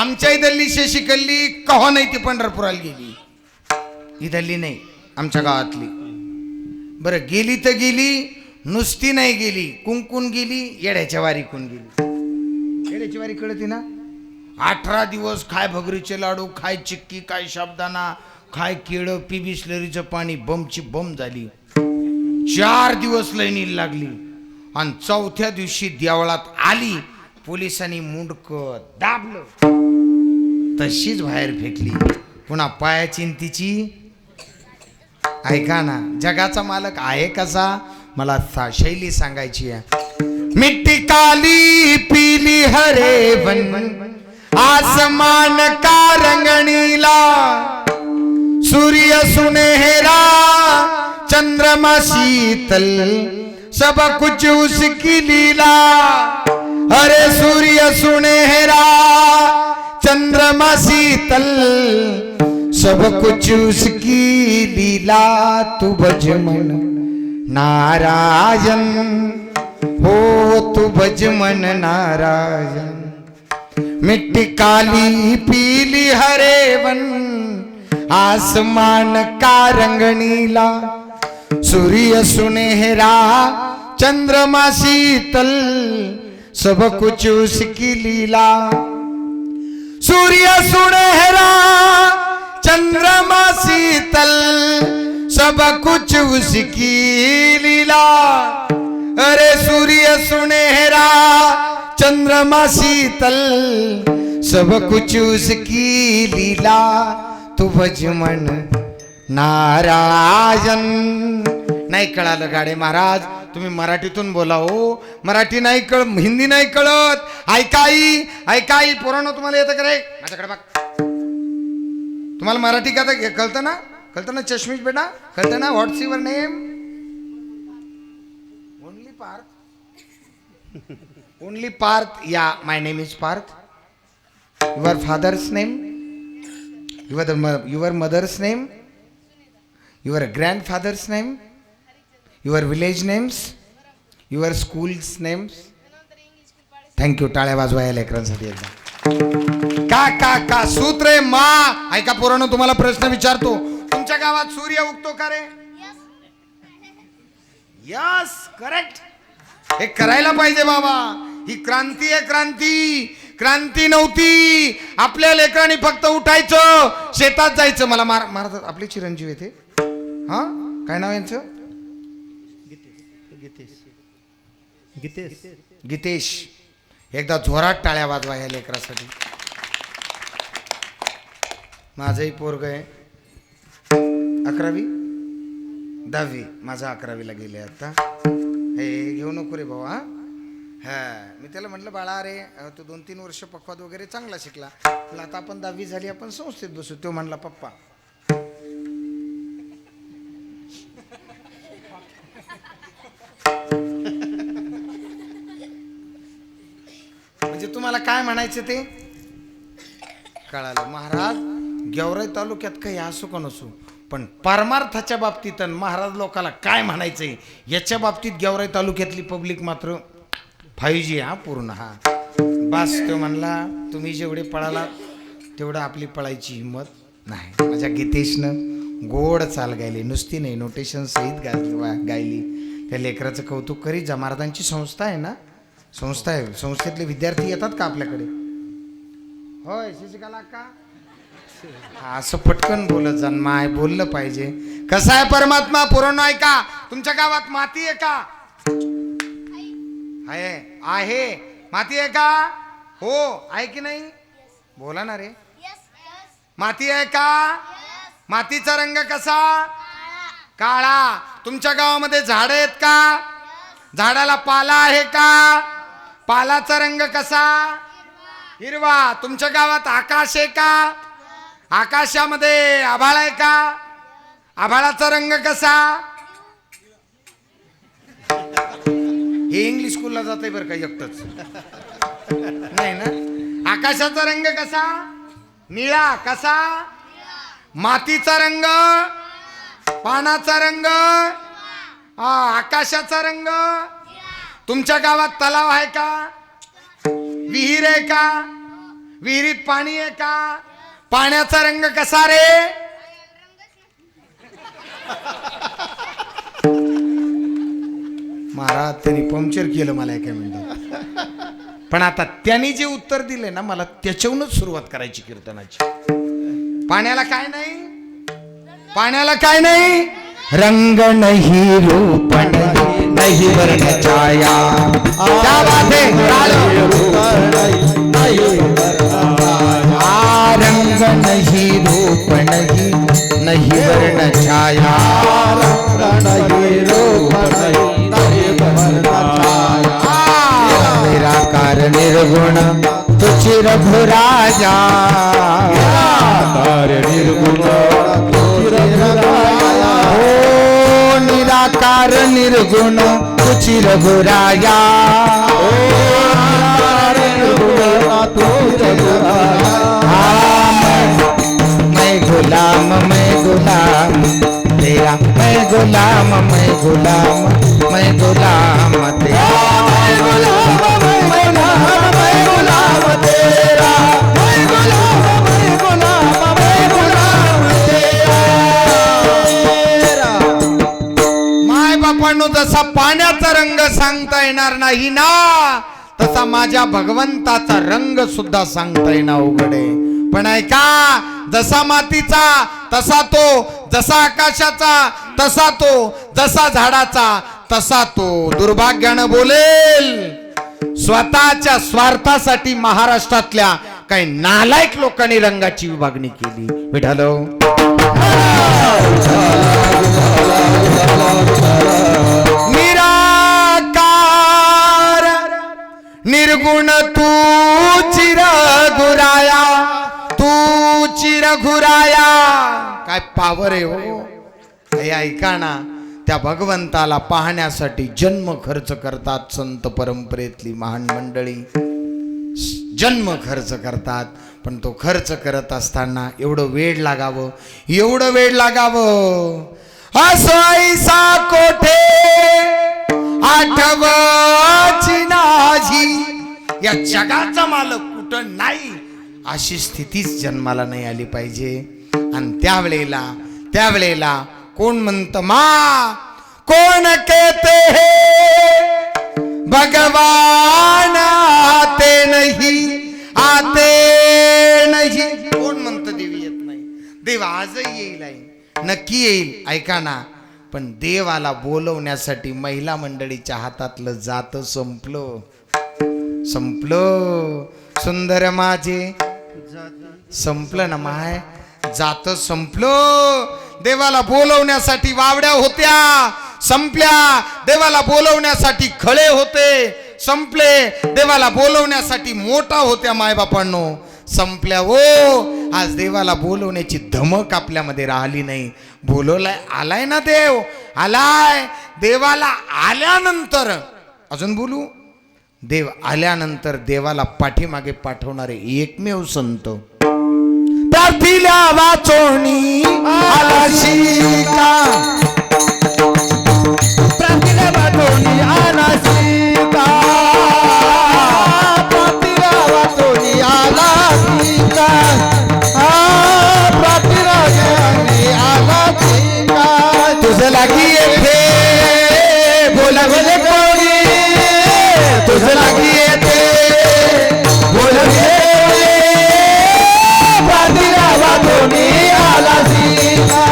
आमच्या इथली शिकल्ली कहो नाही ती पंढरपुराला गेली, इथली नाही आमच्या गावातली. बरं गेली तर गेली, नुसती नाही गेली, कुंकून गेली, येड्याच्या वारी कोण गेली. येड्याची वारी कळते ना. 18 दिवस खाय भगरीचे लाडू, खाय चिक्की, काय शाबदाना, खाय केळं, पी बिस्लरीचं पाणी, बमची बम झाली. 4 दिवस लाईनीला लागली आणि 4थ्या दिवशी देवळात आली. पोलिसांनी मुंडक दाबलं, तशीच बाहेर फेकली. पुन्हा पायाची तिची. ऐका ना, जगाचा मालक आहे कसा मला शैली सांगायची आहे. मिट्टी काली पीली हरे वन, आसमान का रंगणीला, सूर्य सुनहरा चंद्रमा शीतल, सब कुछ उसकी लीला. अरे सूर्य सुनहरा चंद्रमा शीतल, सब कुछ उसकी लीला. तू भज मन नारायण, हो तू भज मन नारायण. मिट्टी काली पीली हरे वन, आसमान का रंग नीला, सूर्य सुनहरा चंद्रमा शीतल, सब कुछ उसकी लीला. सूर्य सुनहरा चंद्रमा शीतल, सब कुछ उसकी लीला. अरे सूर्य सुनहरा चंद्रमा शीतल, सब कुछ उसकी लीला. तू भज मन नारायण. नाही कळालं गाडे महाराज, तुम्ही मराठीतून बोला हो. मराठी नाही हिंदी नाही कळत. ऐकाई ऐकाई पोरांनो, तुम्हाला येतं का रे? माझ्याकडे बघ. तुम्हाला मराठी का कळतं ना? कळतं ना चष्मीश बेटा? कळतं ना? What's your name? Only Parth. Only Parth. Yeah my name is Parth. Your father's name, your mother's name, your grandfather's name, your village names, your school's names. Thank you. टाळ्या वाजवा या लेकरांसाठी एकदा. का का का सूत्र आहे मा. ऐका पोरांनो, तुम्हाला प्रश्न विचारतो. तुमच्या गावात सूर्य उगतो का रे? Yes, correct. हे करायला पाहिजे बाबा. ही क्रांती आहे, क्रांती. क्रांती नव्हती. आपल्या लेकरांनी फक्त उठायचं, शेतात जायचं. मला महाराज आपले चिरंजीव येते. हा, काय नाव यांचं? गीतेश. एकदा जोरात टाळ्या वाजवा या लेकरासाठी. माझंही पोरग आहे 11वी 10वी. माझा 11वीला गेले आता. हे घेऊ नको रे भाऊ. हा, मी त्याला म्हटलं बाळा अरे तू 2-3 वर्ष पक्वाद वगैरे चांगला शिकला, आता आपण 10वी झाली, आपण संस्थेत बसू. तो म्हणला पप्पा म्हणजे तुम्हाला काय म्हणायचं ते कळालं. महाराज गेवराई तालुक्यात काही असो का नसो, पण परमार्थाच्या बाबतीत महाराज लोकाला काय म्हणायचंय याच्या बाबतीत गेवराई तालुक्यातली पब्लिक मात्र 5G. हा पूर्ण. हा बस. तो म्हणला तुम्ही जेवढे पळाला तेवढं आपली पळायची हिंमत नाही. माझ्या गीतेशनं गोड चाल गायली, नुसती नाही नोटेशन सहित गायली. त्या लेकराचं कौतुक करीत जा. महाराजांची संस्था आहे ना, संस्था आहे. संस्थेतले विद्यार्थी येतात का आपल्याकडे? होय शशिकाला का? असं पटकन बोलत जा. माय बोललं पाहिजे. कसा आहे परमात्मा? पुराण ऐका. तुमच्या गावात माती आहे का? आहे. माती आहे का? हो आहे की नाही? बोला ना रे. माती आहे का? मातीचा रंग कसा? काळा. तुमच्या गावामध्ये झाड आहेत का? झाडाला पाला आहे का? पालाचा रंग कसा? हिरवा. तुमच्या गावात आकाश आहे का? आकाशामध्ये आभाळ आहे का? आभाळाचा रंग कसा? हे इंग्लिश स्कूलला जात आहे बरं का एकटंच नाही ना. आकाशाचा रंग कसा? निळा. कसा? मातीचा रंग, पानाचा रंग, आकाशाचा रंग. तुमच्या गावात तलाव आहे का? विहीर आहे का? विहिरीत पाणी आहे का? पाण्याचा रंग कसा रे? महाराज त्यांनी पंक्चर केलं मला एका मिनिटात. पण आता त्यांनी जे उत्तर दिले ना मला त्याच्यावरूनच सुरुवात करायची कीर्तनाची. पाण्याला काय नाही, पाण्याला काय नाही, रंग नाही, रूप नाही, नाही वर्ण छाया. क्या बात है, रंग नहीं, रूप नहीं, नहीं वर्ण छाया. नहीं रूप नहीं, नहीं वर्ण छाया. निराकार निर्गुण तुझ रघुराजा. निर्गुण निराकार निर्गुण तुझ रघुराया. मैं गुलाम, मैं गुलाम तेरा, मैं गुलाम, मैं गुलाम, मैं गुलाम तेरा. मैं गुलाम, मैं गुलाम, मैं गुलाम तेरा. मैं गुलाम, मैं गुलाम, मैं गुलाम तेरा. माय बापांनो, जसा पाण्याचा रंग सांगता येणार नाही ना, तसा माझ्या भगवंताचा रंग सुद्धा सांगता येणं अवघड आहे. पण ऐका, जसा मातीचा तसा तो, जसा आकाशाचा तसा तो, जसा झाडाचा तसा तो. दुर्भाग्यानं बोलेल, स्वतःच्या स्वार्थासाठी महाराष्ट्रातल्या काही नालायक लोकांनी रंगाची विभागणी केली. विठाल निर्गुण तू चिरघुराया, तू चिरघुराया. काय पावर आहे हो. हे ऐका ना, त्या भगवंताला पाहण्यासाठी जन्म खर्च करतात संत परंपरेतली महान मंडळी. जन्म खर्च करतात, पण तो खर्च करत असताना एवढं वेळ लागावं, एवढं वेळ लागावं. असैसा कोठे आठवाची माझी, या जगाचा मालक कुठं नाही, अशी स्थितीच जन्माला नाही आली पाहिजे. आणि त्यावेळेला कोण म्हणत, मा कोण कहते है भगवान आते नहीं, आते नहीं. कोण म्हणत देव येत नाही? देव आजही येईल आहे, नक्की येईल. ऐका ना, पण देवाला बोलवण्यासाठी महिला मंडळीच्या हातातलं जात संपलं, संपलं. सुंदर माझे संपलं ना, माय जात संपलं. देवाला बोलवण्यासाठी वावड्या होत्या, संपल्या. देवाला बोलवण्यासाठी खळे होते, संपले. देवाला बोलवण्यासाठी मोठा होत्या मायबापांनो, संपल्या. हो, आज देवाला बोलवण्याची धमक आपल्यामध्ये राहिली नाही. बोलवलाय, आलाय ना देव, आलाय. देवाला आल्यानंतर अजून बोलू, देव आल्यानंतर देवाला पाठीमागे पाठवणारे एकमेव संत. प्रार्थीला वाचोनी आला शिका, प्रार्थीला वाचोनी आला शिका, प्रार्थीला वाचोनी आला शिका, प्रार्थीला आला शिका. तुझं लागी येथे बोलावले कोणी, तुझं लागी येते बोलवले, प्रार्थीला वाचोनी आला शिका,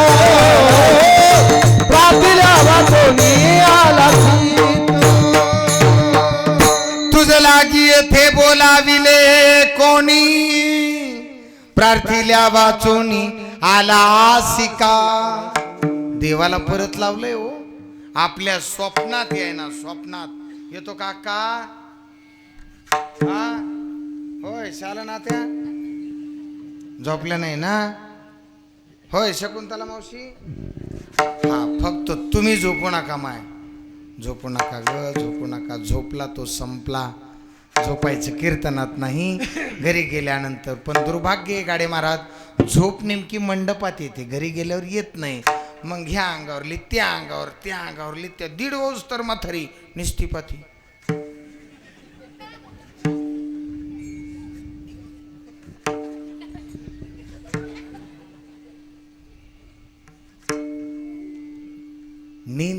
प्रार्थीला वाचोनी आला शिका. तुझं लागी येथे बोलाविले कोणी, प्रार्थीला वाचोनी आला शिका. देवाला परत लावलंय हो, आपल्या स्वप्नात आहे ना, स्वप्नात येतो. काका हा होय, शाला ना त्या झोपल्या नाही ना, होय शकुंतला मावशी. हा, फक्त तुम्ही झोपू नका माय, झोपू नका ग, झोपू नका. झोपला तो संपला, झोपायचं कीर्तनात नाही, घरी गेल्यानंतर. पण दुर्भाग्य आहे गाडे महाराज, झोप नेमकी मंडपात येते, घरी गेल्यावर येत नाही. मग ह्या अंगावरली त्या अंगावर, त्या अंगावरली त्या, 1:30 वर्ष तर म्हातारी निस्तीपाती.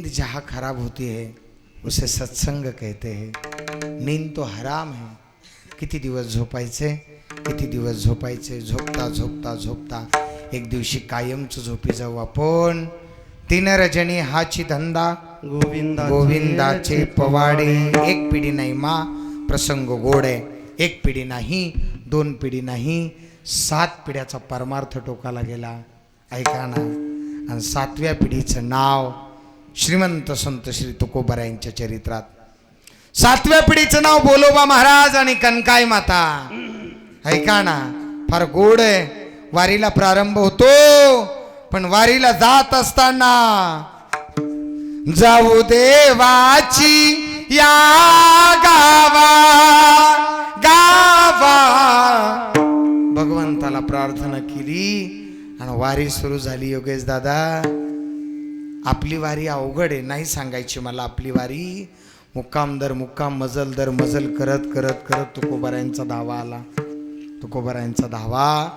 जहाँ खराब होती है उसे सत्संग कहते हैं. नींद तो हराम है. किती दिवस झोपायचे, किती दिवस झोपायचे. झोपता झोपता झोपता एक दिवशी कायमच झोपी जाऊ आपण. 3 रजनी हाची धंदा गोविंदाचे पवाडे. एक पिढी नाही मा प्रसंग गोड आहे. एक पिढी नाही, 2 पिढी नाही, 7 पिढ्याचा परमार्थ टोकाला गेला. ऐका ना. आणि 7व्या पिढीचं नाव श्रीमंत संत श्री तुकोबरा यांच्या चरित्रात. 7व्या पिढीचं नाव बोलोबा महाराज आणि कनकाई माता. ऐका ना, फार गोड आहे. वारीला प्रारंभ होतो, पण वारीला जात असताना जाऊ देवाची या गावा गावा भगवंताला प्रार्थना केली आणि वारी सुरू झाली. योगेश दादा, आपली वारी अवघड आहे, नाही सांगायची मला. आपली वारी मुक्काम दर मुक्काम, मजल दर मजल करत करत करत तुकोबारायांचा धावा आला. तुकोबारायांचा धावा.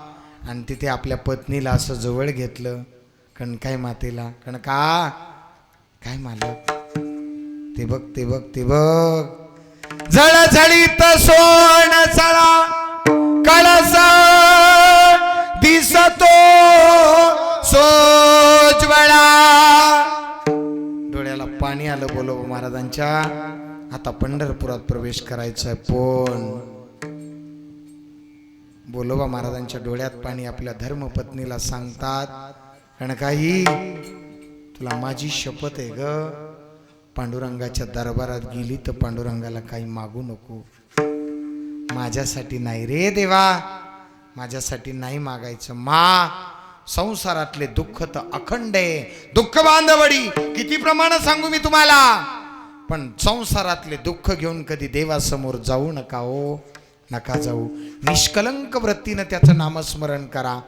आणि तिथे आपल्या पत्नीला असं जवळ घेतलं, कणकाई मातेला. कणका, काय मालक, ते बघ ते बघ ते बघ. जळझळीत सोन चळा कळस दिसतो सोज्वळा. डोळ्याला पाणी आलं बोलोबा महाराजांच्या. आता पंढरपुरात प्रवेश करायचा आहे. पण बोलोबा महाराजांच्या डोळ्यात पाणी. आपल्या धर्मपत्नीला सांगतात, कणकाई, तुला माझी शपथ आहे ग, पांडुरंगाच्या दरबारात गेली तर पांडुरंगाला काही मागू नको. माझ्यासाठी नाही रे देवा, माझ्यासाठी नाही मागायचं. मा, संसारातले दुःख तर अखंड आहे. दुःख बांधवडी किती प्रमाणात सांगू मी तुम्हाला. पण संसारातले दुःख घेऊन कधी देवासमोर जाऊ नका हो, नका जाऊ. निष्कलंक वृत्तीनं त्याचं नामस्मरण करा.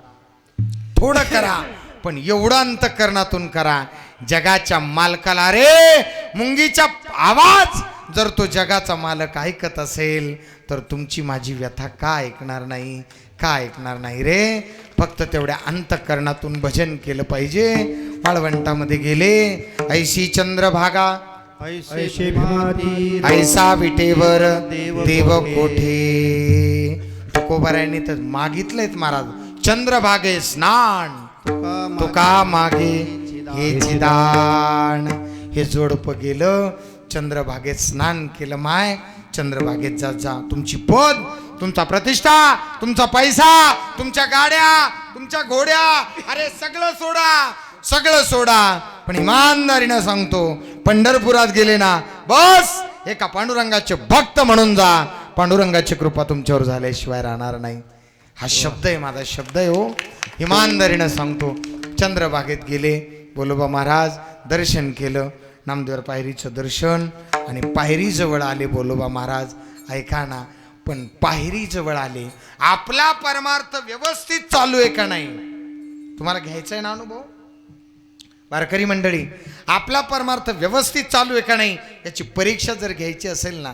थोडं करा, पण एवढं अंतःकरणातून करा. जगाच्या मालकाला रे मुंगीचा आवाज जर तो जगाचा मालक ऐकत असेल तर तुमची माझी व्यथा का ऐकणार नाही, का ऐकणार नाही रे. फक्त तेवढ्या अंतःकरणातून भजन केलं पाहिजे. वाळवंटामध्ये गेले, ऐशी चंद्रभागा ऐसा विटेवर देव कोठे. तुकोबारायांनी तर मागितलंय महाराज, चंद्रभागे स्नान तुका मागे हे दान. हे जोडपं गेलं, चंद्रभागेत स्नान केलं. माय, चंद्रभागेत जा जा. तुमची पद, तुमचा प्रतिष्ठा, तुमचा पैसा, तुमच्या गाड्या, तुमच्या घोड्या, अरे सगळं सोडा, सगळं सोडा. पण इमानदारीनं सांगतो, पंढरपुरात गेले ना, बस एका पांडुरंगाचे भक्त म्हणून जा. पांडुरंगाची कृपा तुमच्यावर झाल्याशिवाय राहणार नाही. हा शब्द आहे, माझा शब्द आहे हो. इमानदारीनं सांगतो. चंद्रभागेत गेले बोलोबा महाराज, दर्शन केलं, नामदेव पायरीचं दर्शन. आणि पायरीजवळ आले बोलोबा महाराज. ऐका ना, पण पायरीजवळ आले, आपला परमार्थ व्यवस्थित चालू आहे का नाही तुम्हाला घ्यायचा आहे ना अनुभव. वारकरी मंडळी, आपला परमार्थ व्यवस्थित चालू आहे का नाही याची परीक्षा जर घ्यायची असेल ना,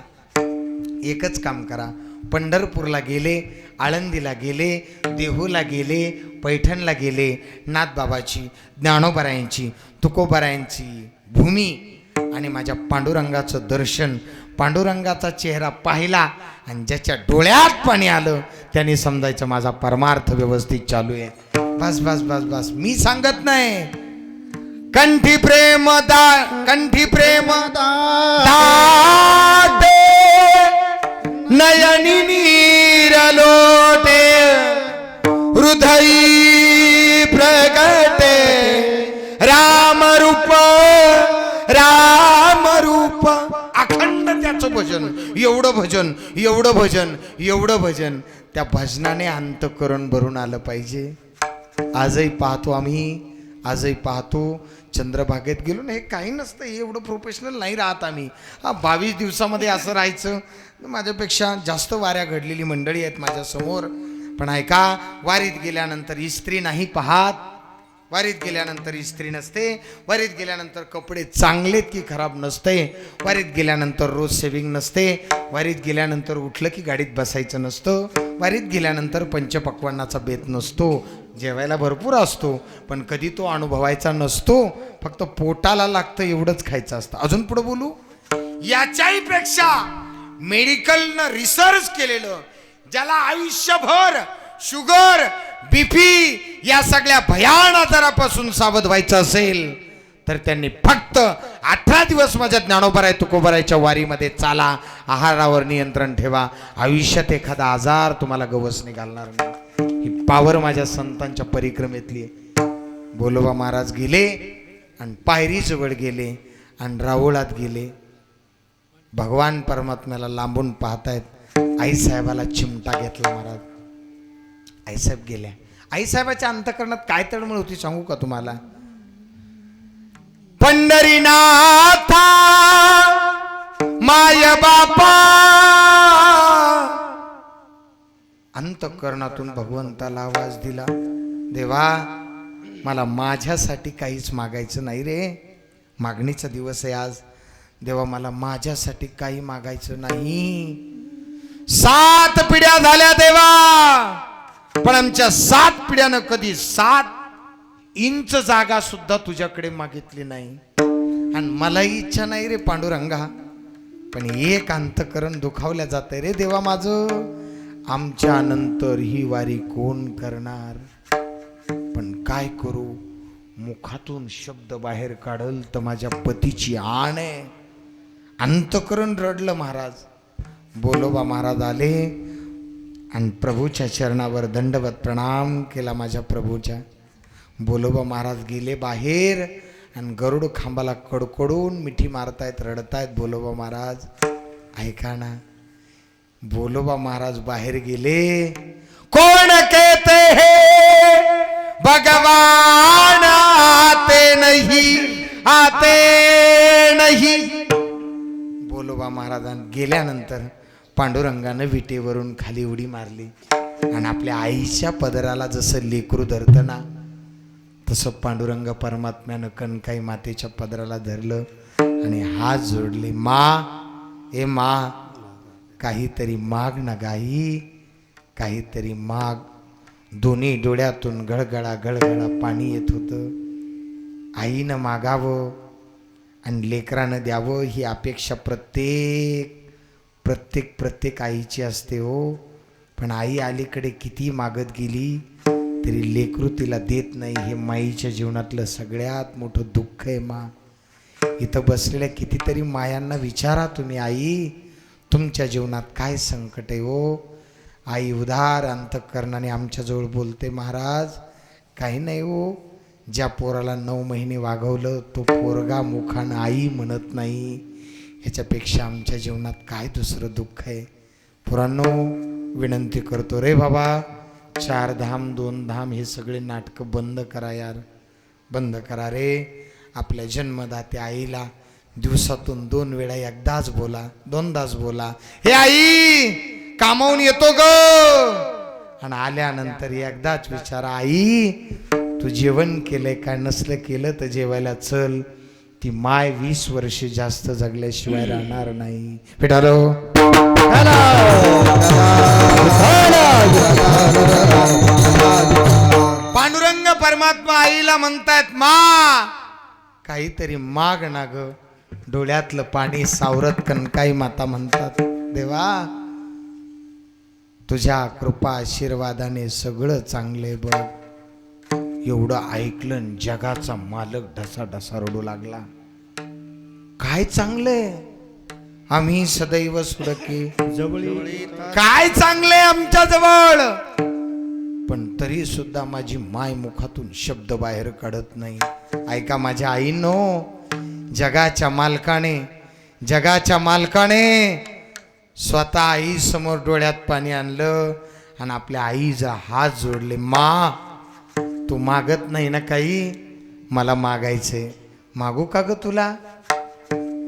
एकच काम करा. पंढरपूरला गेले, आळंदीला गेले, देहूला गेले, पैठणला गेले. नाथबाबाची, ज्ञानोबारायांची, तुकोबारायांची भूमी आणि माझ्या पांडुरंगाचं दर्शन, पांडुरंगाचा चेहरा पाहिला आणि ज्याच्या डोळ्यात पाणी आलं त्यांनी समजायचं माझा परमार्थ व्यवस्थित चालू आहे. बस बस बस बस. मी सांगत नाही. कंठी प्रेम कंठी प्रेम दाटे, नयनी नीर लोटे, हृदयी प्रगटे, राम रूप राम रूप. अखंड त्याचं भजन, एवढं भजन, एवढं भजन, एवढं भजन. त्या भजनाने अंतःकरण भरून आलं पाहिजे. आजही पाहतो आम्ही, आजही पाहतो. चंद्रभागेत गेलो ना, हे काही नसतं, एवढं प्रोफेशनल नाही राहत आम्ही. 22 दिवसामध्ये असं राहायचं. माझ्यापेक्षा जास्त वाऱ्या घडलेली मंडळी आहेत माझ्यासमोर. पण ऐका, वारीत गेल्यानंतर स्त्री नाही पाहत, वारीत गेल्यानंतर इस्त्री नसते, वारीत गेल्यानंतर कपडे चांगलेत की खराब नसते, वारीत गेल्यानंतर रोज सेविंग नसते, वारीत गेल्यानंतर उठलं की गाडीत बसायचं नसतं, वारीत गेल्यानंतर पंचपक्वान्नाचा बेत नसतो, जेवायला भरपूर असतो पण कधी तो अनुभवायचा नसतो, फक्त पोटाला लागतं एवढंच खायचं असतं. अजून पुढे बोलू. याच्याही पेक्षा मेडिकलनं रिसर्च केलेलं, ज्याला आयुष्यभर शुगर बीपी या सगळ्या भयान आजारापासून सावध व्हायचं असेल तर त्यांनी फक्त 18 दिवस माझ्या ज्ञानोबराय तुकोबरायच्या वारीमध्ये चाला, आहारावर नियंत्रण ठेवा, आयुष्यात एखादा आजार तुम्हाला गवसणी घालणार नाही. ही पावर माझ्या संतांच्या परिक्रमेतली आहे. बोलोबा महाराज गेले आणि पायरीजवळ गेले आणि रावळात गेले. भगवान परमात्म्याला लांबून पाहतायत. आईसाहेबाला चिमटा घेतला महाराज. आईसाहेब गेल्या. आईसाहेबाच्या अंतःकरणात काय तळमळ होती सांगू का तुम्हाला. पंढरीनाथा माय बापा. अंतःकरणातून भगवंताला आवाज दिला, देवा मला माझ्यासाठी काहीच मागायचं नाही रे. मागणीचा दिवस आहे आज. देवा मला माझ्यासाठी काही मागायचं नाही. 7 पिढ्या झाल्या देवा, पण आमच्या 7 पिढ्यानं कधी 7 इंच जागा सुद्धा तुझ्याकडे मागितली नाही. आणि मलाही इच्छा नाही रे पांडुरंगा, पण एक अंतकरण दुखावल्या जात रे देवा माझं. आमच्या नंतर ही वारी कोण करणार. पण काय करू, मुखातून शब्द बाहेर काढल तर माझ्या पतीची आण आहे. अंतकरण रडलं महाराज. बोलोबा महाराज आले आणि प्रभूच्या चरणावर दंडवत प्रणाम केला माझ्या प्रभूच्या. बोलोबा महाराज गेले बाहेर आणि गरुड खांबाला कडकडून मिठी मारतायत, रडतायत बोलोबा महाराज. ऐका ना, बोलोबा महाराज बाहेर गेले. कोण कहते हैं भगवान आते नहीं, आते नहीं. बोलोबा महाराजांनी गेल्यानंतर पांडुरंगानं विटेवरून खाली उडी मारली आणि आपल्या आईच्या पदराला जसं लेकरू धरतं ना, तसं पांडुरंग परमात्म्यानं कणकाई मातेच्या पदराला धरलं आणि हात जोडले. मा, ए मा, काहीतरी माग ना गाई, काहीतरी माग. दोन्ही डोळ्यातून गळगळा गळगळा पाणी येत होतं. आईनं मागावं आणि लेकरानं द्यावं ही अपेक्षा प्रत्येक आईची असते हो. पण आई अलीकडे किती मागत गेली तरी लेकरू तिला देत नाही. हे माईच्या जीवनातलं सगळ्यात मोठं दुःख आहे. मा, इथं बसलेल्या कितीतरी मायांना विचारा तुम्ही, आई तुमच्या जीवनात काय संकट आहे हो. आई उदार अंतःकरणाने आमच्याजवळ बोलते, महाराज काही नाही हो. ज्या पोराला 9 महिने वागवलं तो पोरगा मुखानं आई म्हणत नाही. ह्याच्यापेक्षा आमच्या जीवनात काय दुसरं दुःख आहे. पोरांनो विनंती करतो रे बाबा, 4 धाम 2 धाम हे सगळे नाटकं बंद करा यार, बंद करा रे. आपल्या जन्मदात्या आईला दिवसातून 2 वेळा एकदाच बोला, 2दाच बोला, हे आई कामावून येतो ग. आणि आल्यानंतर एकदाच विचारा, आई तू जेवण केलंय का, नसलं केलं तर जेवायला चल. ती माय 20 वर्षे जास्त जगल्याशिवाय राहणार नाही. भेटालो पांडुरंग परमात्मा आईला म्हणतायत, मा काहीतरी माग ना ग. डोळ्यातलं पाणी सावरत कणकाई माता म्हणतात, देवा तुझ्या कृपा आशीर्वादाने सगळं चांगले बघ. एवढं ऐकलं जगाचा मालक ढसा ढसा रडू लागला. काय चांगले आम्ही सदैव सुडके जवळी, काय चांगले आमच्या जवळ. पण तरी सुद्धा माझी माय मुखातून शब्द बाहेर काढत नाही. ऐका माझ्या आईनो, जगाच्या मालकाने स्वतः आई समोर डोळ्यात पाणी आणलं आणि आपल्या आईचा हात जोडले. मा तू मागत नाही ना काही, मला मागायचे. मागू का ग तुला.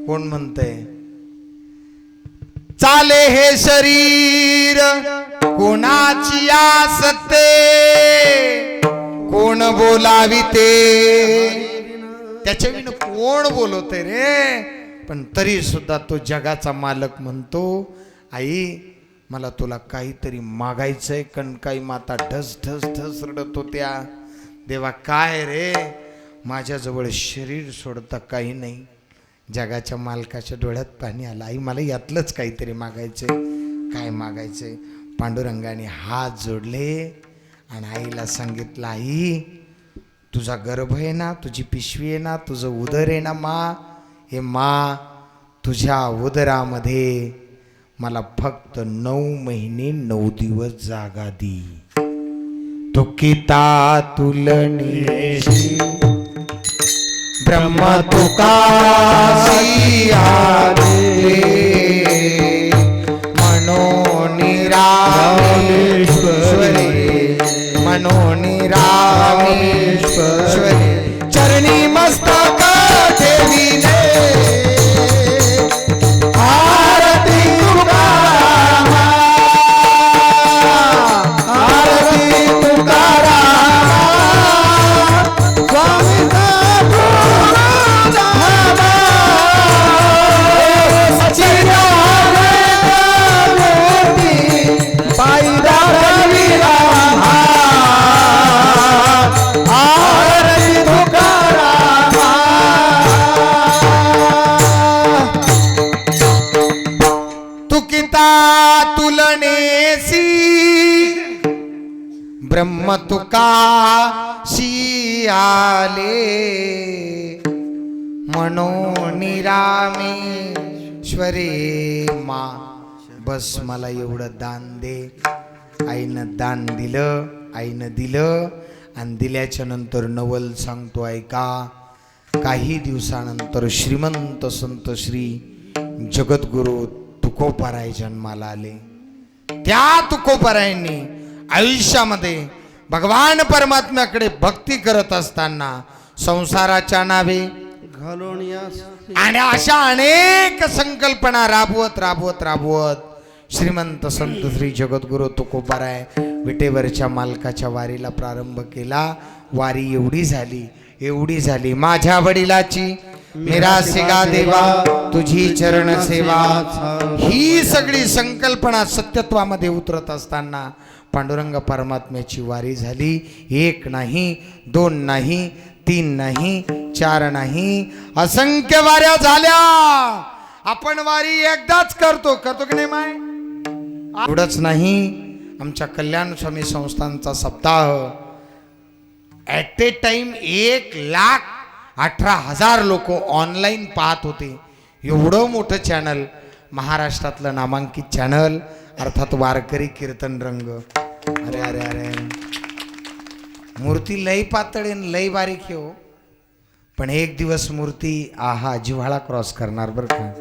कोण म्हणतंय चाले हे शरीर कोणाची आसते, कोण बोलाविते, त्याच्या विण कोण बोलवते रे. पण तरी सुद्धा तो जगाचा मालक म्हणतो, आई मला तुला काहीतरी मागायचंय. कणकाई माता ढस ढस ढस रडत होत्या. देवा काय रे, माझ्याजवळ शरीर सोडता काही नाही. जगाच्या मालकाच्या डोळ्यात पाणी आलं. आई मला यातलंच काहीतरी मागायचंय. काय मागायचंय. पांडुरंगाने हात जोडले आणि आईला सांगितलं, आई तुझा गर्भ आहे ना, तुझी पिशवी आहे ना, तुझं उदर आहे ना मा, हे मा तुझ्या उदरामध्ये मला फक्त 9 महिने 9 दिवस जागा दी. तुकिता तुलनेशी ब्रह्म तुकासी आले, मनोनिरामेश्वरी मनोनिरामेश्वरी चरणी मस्तक ठेविले, आरती तुकाराम आरती तुकाराम स्वामी ब्रह्म तुकासी आले, मनोनिरामेश्वरी मा बस मला एवढं दान दे. आईनं दान दिलं, आईनं दिलं आणि दिल्याच्या नंतर नवल सांगतो ऐका. काही दिवसानंतर श्रीमंत संत श्री जगद्गुरु तुकोबाराय जन्माला आले. त्या तुकोबारायांनी आयुष्यामध्ये भगवान परमात्म्याकडे भक्ती करत असताना संसाराच्या नावे घालून आणि अशा अनेक संकल्पना राबवत राबवत राबवत श्रीमंत संत श्री जगद्गुरु तुकोबाराय विटेवरच्या मालकाच्या वारीला प्रारंभ केला. वारी एवढी झाली माझ्या वडिलाची निराशिगा देवा तुझी चरण सेवा. ही सगळी संकल्पना सत्यत्वामध्ये उतरत असताना पांडुरंग परमात्म्याची वारी झाली. 1 नाही, 2 नाही, 3 नाही, 4 नाही, असंख्य वाऱ्या झाल्या. आपण वारी एकदाच करतो की नाही माय. एवढंच नाही, आमच्या कल्याण स्वामी संस्थांचा सप्ताह ॲट ए टाइम 1,18,000 लोक ऑनलाईन पाहत होते. एवढं मोठं चॅनल, महाराष्ट्रातलं नामांकित चॅनल अर्थात वारकरी कीर्तन रंग. अरे अरे अरे मूर्ती लई पातळ लई बारीक आहे हो, पण एक दिवस मूर्ती आहा जिव्हाळा क्रॉस करणार बरं का.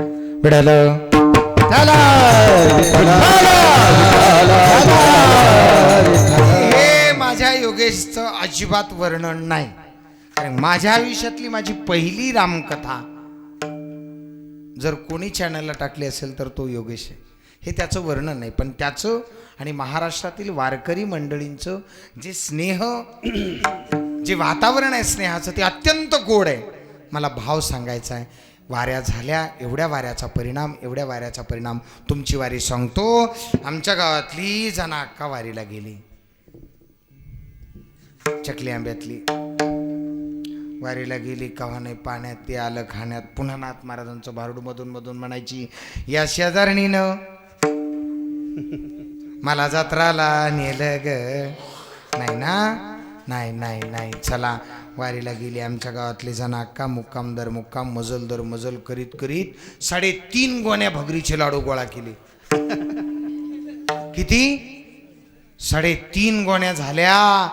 हे माझ्या योगेशचं अजिबात वर्णन नाही. कारण माझ्या आयुष्यातली माझी पहिली रामकथा जर कोणी चॅनलला टाकली असेल तर तो योगेश आहे. हे त्याचं वर्णन नाही, पण त्याचं आणि महाराष्ट्रातील वारकरी मंडळींचं जे स्नेह जे वातावरण आहे स्नेहाचं ते अत्यंत गोड आहे. मला भाव सांगायचा आहे. वाऱ्या झाल्या, एवढ्या वाऱ्याचा परिणाम तुमची वारी सांगतो. आमच्या गावातली जण अक्का वारीला गेली, चकली आंब्यातली वारीला गेली. कव्हा नाही पाण्यात ते आलं खाण्यात. पुन्हा नाथ महाराजांचं भारुड मधून मधून म्हणायची, या शेजारणीनं मला जत्राला नेलं ग. नाही ना, नाही नाही नाही, चला वारीला गेली. आमच्या गावातले जण अक्का मुक्काम दर मुक्काम मजल दर मजल करीत करीत 3.5 गोण्या भगरीचे लाडू गोळा केले. किती? 3.5 गोण्या झाल्या.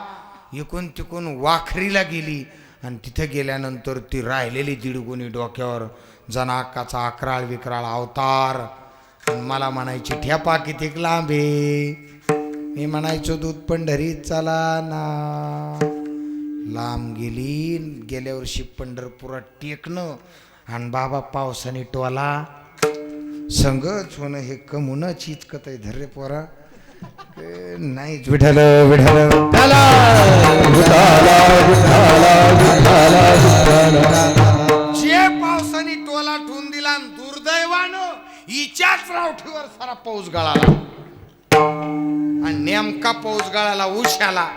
इकून तिकून वाखरीला गेली आणि तिथे गेल्यानंतर ती राहिलेली 1.5 गोणी डोक्यावर जना अक्काचा अकराळ विकराळ अवतार. मला म्हणायची ठेपा कितीक लांब आहे. मी म्हणायचो दूध पंढरीत चला ना. लांब गेली. गेल्या वर्षी पंढरपुरात टेकणं आणि बाबा पावसाने टोला संगच होणं हे कमून चिचकत आहे. धर्रे पोरा नाही विठ्ठल विठ्ठल आला.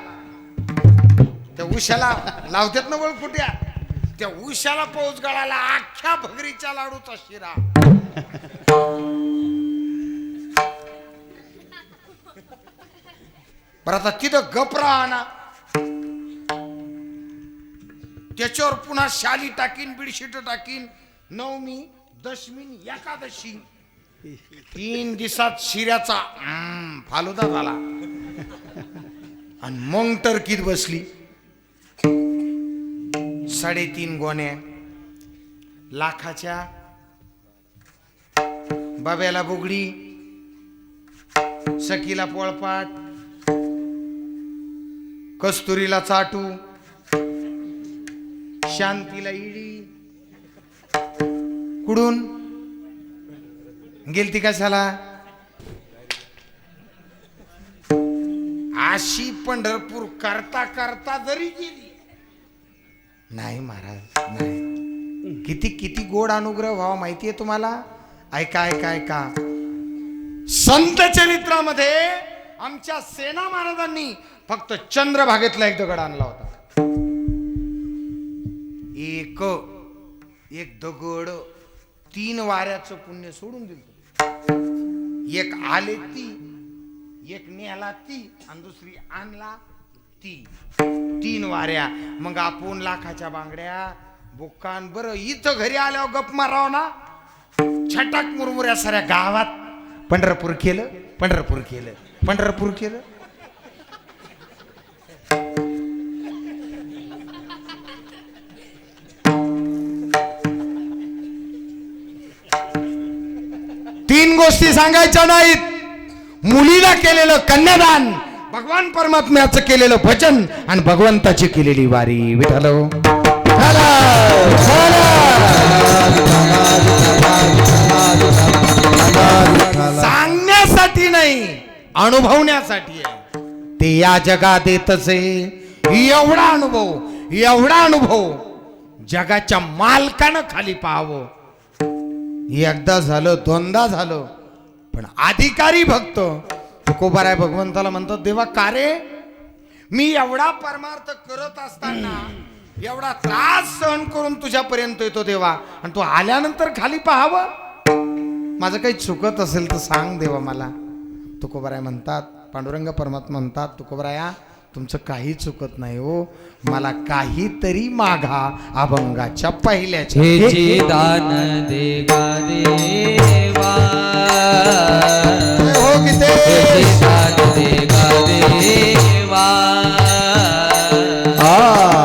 त्या उशाला लावतात ना वळकुट्या, त्या उशाला पाऊस गळाला, अख्ख्या भगरीच्या लाडूचा शिरा. बरं आता तिथं गपरा आणा, त्याच्यावर पुन्हा शाली टाकीन, बेडशीट टाकीन. नवमी, दशमी, एकादशी, 3 दिवसात शिऱ्याचा फालुदा झाला. आणि मग टर्कीत बसली. 3.5 गोण्या लाखाच्या, बाब्याला बुगडी, सखीला पोळपाट, कस्तुरीला चाटू, शांतीला इडी. कुडून गेलती कशाला? अशी पंढरपूर करता करता जरी गेली नाही महाराज, नाही. किती किती गोड अनुग्रह व्हावा माहितीये तुम्हाला. ऐका ऐका ऐका, संत चरित्रामध्ये आमच्या सेना महाराजांनी फक्त चंद्रभागेतला एक दगड आणला होता. एक दगड 3 वाऱ्याचं पुण्य सोडून दिलं. एक आले ती, एक नेला ती, आणि दुसरी आणला ती. 3 वाऱ्या. मग आपण लाखाच्या बांगड्या बुक्कान. बरं इथं घरी आल्यावर गप माराव ना, छटाक मुरमुऱ्या साऱ्या गावात पंढरपूर केलं, पंढरपूर केलं, पंढरपूर केलं. तीन गोष्टी सांगायच्या नाहीत. मुलीला केलेलं कन्यादान, भगवान परमात्म्याचं केलेलं भजन, आणि भगवंताची केलेली वारी. विठ्ठल सांगण्यासाठी नाही, अनुभवण्यासाठी आहे. ते या जगात येतच आहे. एवढा अनुभव, एवढा अनुभव जगाच्या मालकानं खाली पाहावं. एकदा झालं, दोनदा झालं, पण अधिकारी भक्त तुकोबाराय भगवंताला म्हणतात, देवा का रे, मी एवढा परमार्थ करत असताना एवढा त्रास सहन करून तुझ्यापर्यंत येतो देवा, आणि तू आल्यानंतर खाली पाहावं. माझं काही चुकत असेल तर सांग देवा मला. तुकोबाराय म्हणतात, पांडुरंग परमात्मा म्हणतात, तुकोबाराया तुमचं काही चुकत नाही हो, मला काहीतरी मागा अभंगाच्या पहिल्याच्या. हे दान देवा देवा, हो की ते दान देवा देवा,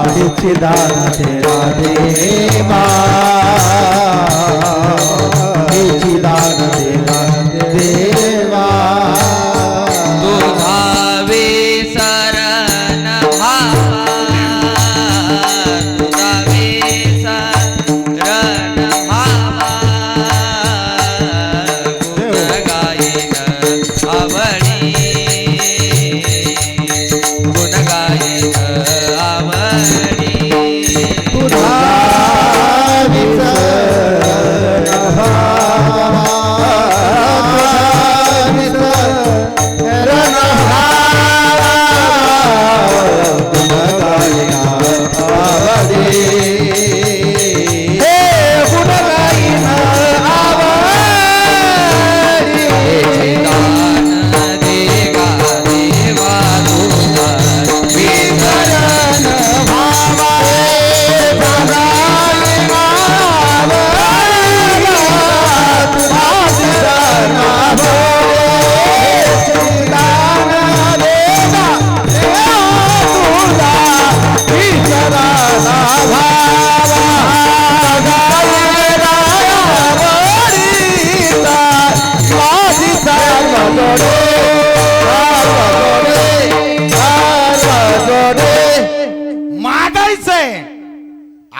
हे दान देवा देवा, हे दान देवा देवा. तुझावे शरण भावा, तुझावे शरण भावा, गुण गायन आवडी, गुण गायन आवडी. तुझा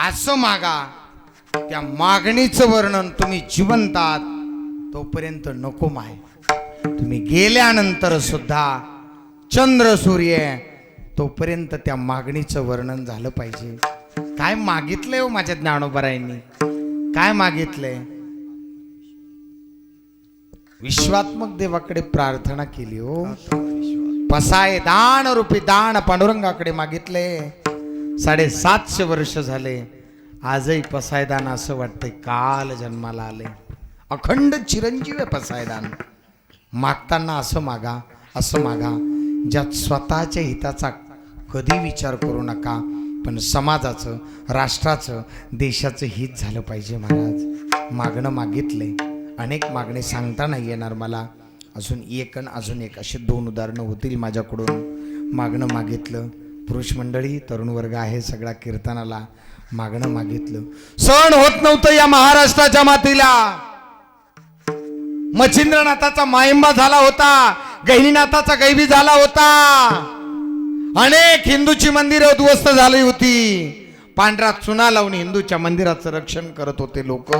असं मागा. त्या मागणीचं वर्णन तुम्ही जिवंत आहात तोपर्यंत नको माय. तुम्ही गेल्यानंतर सुद्धा चंद्र सूर्य तोपर्यंत त्या मागणीचं वर्णन झालं पाहिजे. काय मागितलंय हो माझ्या ज्ञानोबारायांनी, काय मागितलंय? विश्वात्मक देवाकडे प्रार्थना केली हो. पसाय दान रूपी दान पांडुरंगाकडे मागितले. 750 वर्ष झाले. आजही पसायदान असं वाटतंय काल जन्माला आले. अखंड चिरंजीव आहे पसायदान. मागताना असं मागा, असं मागा ज्यात स्वतःच्या हिताचा कधी विचार करू नका, पण समाजाचं, राष्ट्राचं, देशाचं हित झालं पाहिजे. महाराज मागणं मागितले. अनेक मागणे सांगता नाही येणार मला. अजून एक आणि अजून एक असे 2 उदाहरणं होतील माझ्याकडून. मागणं मागितलं. पुरुष मंडळी, तरुण वर्ग आहे सगळा कीर्तनाला. मागणं मागितलं. सण होत नव्हतं या महाराष्ट्राच्या मातीला. मच्छिंद्रनाथाचा मायंबा झाला होता, गहिनीनाथाचा गैबी झाला होता. अनेक हिंदूची मंदिरं उद्ध्वस्त झाली होती. पांढरा चुना लावून हिंदूच्या मंदिराचं रक्षण करत होते लोक.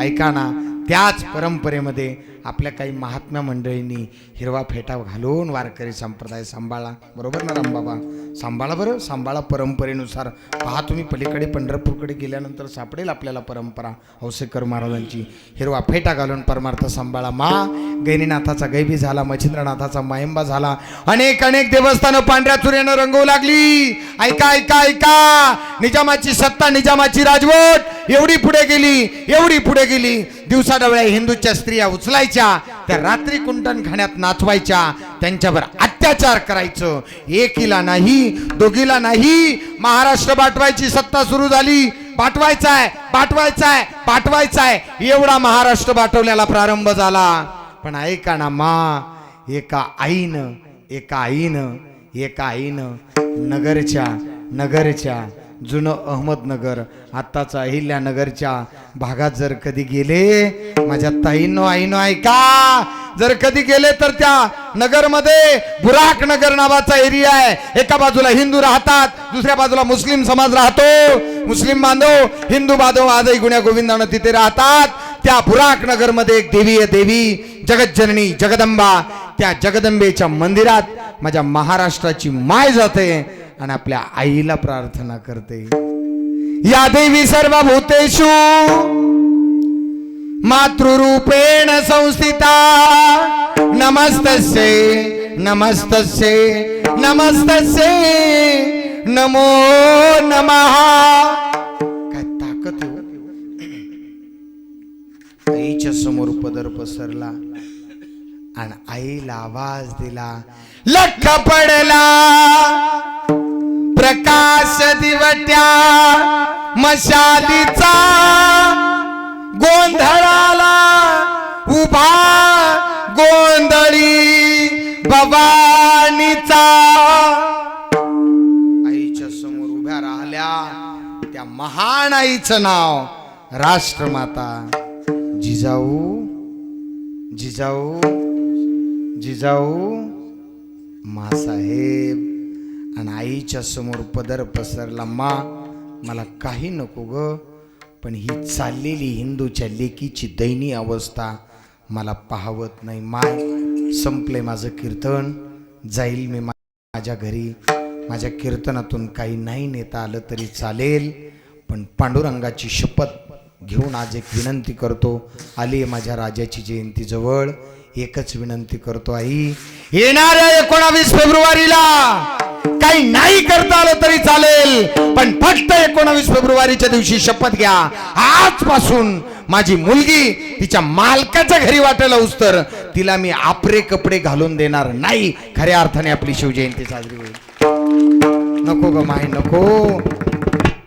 ऐका ना, त्याच परंपरेमध्ये आपल्या काही महात्म्या मंडळींनी हिरवा फेटा घालून वारकरी संप्रदाय सांभाळा. बरोबर ना रामबाबा? सांभाळा बरं, सांभाळा परंपरेनुसार. पहा तुम्ही पलीकडे पंढरपूरकडे गेल्यानंतर सापडेल आपल्याला परंपरा हौसेकर महाराजांची. हिरवा फेटा घालून परमार्थ सांभाळा. गैनीनाथाचा गैबी झाला, मच्छिंद्रनाथाचा मायंबा झाला. अनेक अनेक देवस्थानं पांढऱ्या चुऱ्यानं रंगवू लागली. ऐका ऐका ऐका, निजामाची सत्ता, निजामाची राजवट एवढी पुढे गेली, एवढी पुढे गेली. दिवसाढवळ्या हिंदूच्या स्त्रिया उचलायच्या, त्या रात्री कुंटण खाण्यात नाचवायच्या, त्यांच्यावर अत्याचार करायचं. एकीला नाही, दोघीला नाही, महाराष्ट्र बाटवायची सत्ता सुरू झाली. बाटवायचाय, बाटवायचाय, बाटवायचाय, एवढा महाराष्ट्र बाटवल्याला प्रारंभ झाला. पण ऐका ना एका आईनं नगरच्या जुनं अहमदनगर, आत्ताचा अहिल्यानगरच्या भागात जर कधी गेले, माझ्या ताईंनो, आईनो ऐका, जर कधी गेले तर त्या नगरमध्ये बुराक नगर नावाचा एरिया आहे. एका बाजूला हिंदू राहतात, दुसऱ्या बाजूला मुस्लिम समाज राहतो. मुस्लिम बांधव, हिंदू बांधव आजही गुण्या गोविंदानं तिथे राहतात. त्या बुराक नगर मध्ये एक देवी आहे, देवी जगज्जननी जगदंबा. त्या जगदंबेच्या मंदिरात माझ्या महाराष्ट्राची माय जाते आणि आपल्या आईला प्रार्थना करते. या देवी सर्वभूतेषु मातृरूपेण संस्थिता. नमस्तस्यै नमस्तस्यै नमस्तस्यै नमो नमः. काय ताकद आहे. आईच्या समोर पदर पसरला आणि आईला आवाज दिला. लख पडला प्रकाश दिवट्या मशालीचा, गोंधळाला उभा गोंधळी भवानीचा. आईच्या समोर उभ्या राहिल्या त्या महान आईचं नाव राष्ट्रमाता जिजाऊ. जिजाऊ जिजाऊ मासाहेब. आणि आईच्या समोर पदर पसरला. मला काही नको ग, पण ही चाललेली हिंदूच्या लेकीची दयनीय अवस्था मला पाहवत नाही. संपले माझं कीर्तन, जाईल मी माझ्या घरी. माझ्या कीर्तनातून काही नाही नेता आलं तरी चालेल, पण पांडुरंगाची शपथ घेऊन आज एक विनंती करतो. आली आहे माझ्या राजाची जयंती जवळ. एकच विनंती करतो, आई, येणाऱ्या 19 फेब्रुवारीला काही नाही करता आलं तरी चालेल, पण फक्त 19 फेब्रुवारीच्या दिवशी शपथ घ्या, आजपासून माझी मुलगी तिच्या मालकाच्या घरी वाटेल उस्तर तिला मी आपरे कपडे घालून देणार नाही. खऱ्या अर्थाने आपली शिवजयंती साजरी होईल. नको ग माय, नको.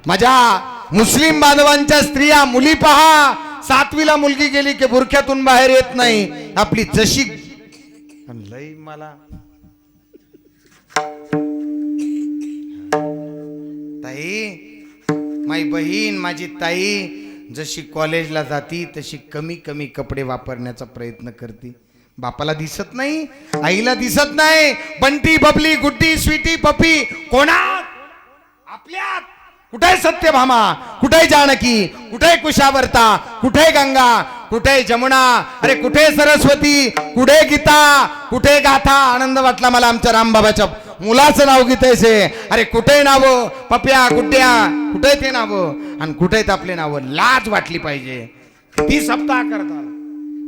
माझ्या मुस्लिम बांधवांच्या स्त्रिया, मुली पहा, 7वीला मुलगी गेली की बुरख्यातून बाहेर येत नाही. आपली जशी लई मला ताई, माझी बहीण, माझी ताई जशी कॉलेजला जाती तशी कमी कमी कपडे वापरण्याचा प्रयत्न करते. बापाला दिसत नाही, आईला दिसत नाही. बंटी, बबली, गुड्डी, स्वीटी, पपी कोणात? आपल्यात. कुठे सत्यभामा, कुठे जानकी, कुठे कुशावर्ता, कुठे गंगा, कुठे जमुना, अरे कुठे सरस्वती, कुठे गीता, कुठे गाथा. आनंद वाटला मला आमच्या रामबाबाच्या मुलाचं नाव गीतेचे. अरे कुठे नाव पप्या, गुड्ड्या, कुठे ते नाव आणि कुठे आपले नाव. लाज वाटली पाहिजे. किती सप्ताह करतात,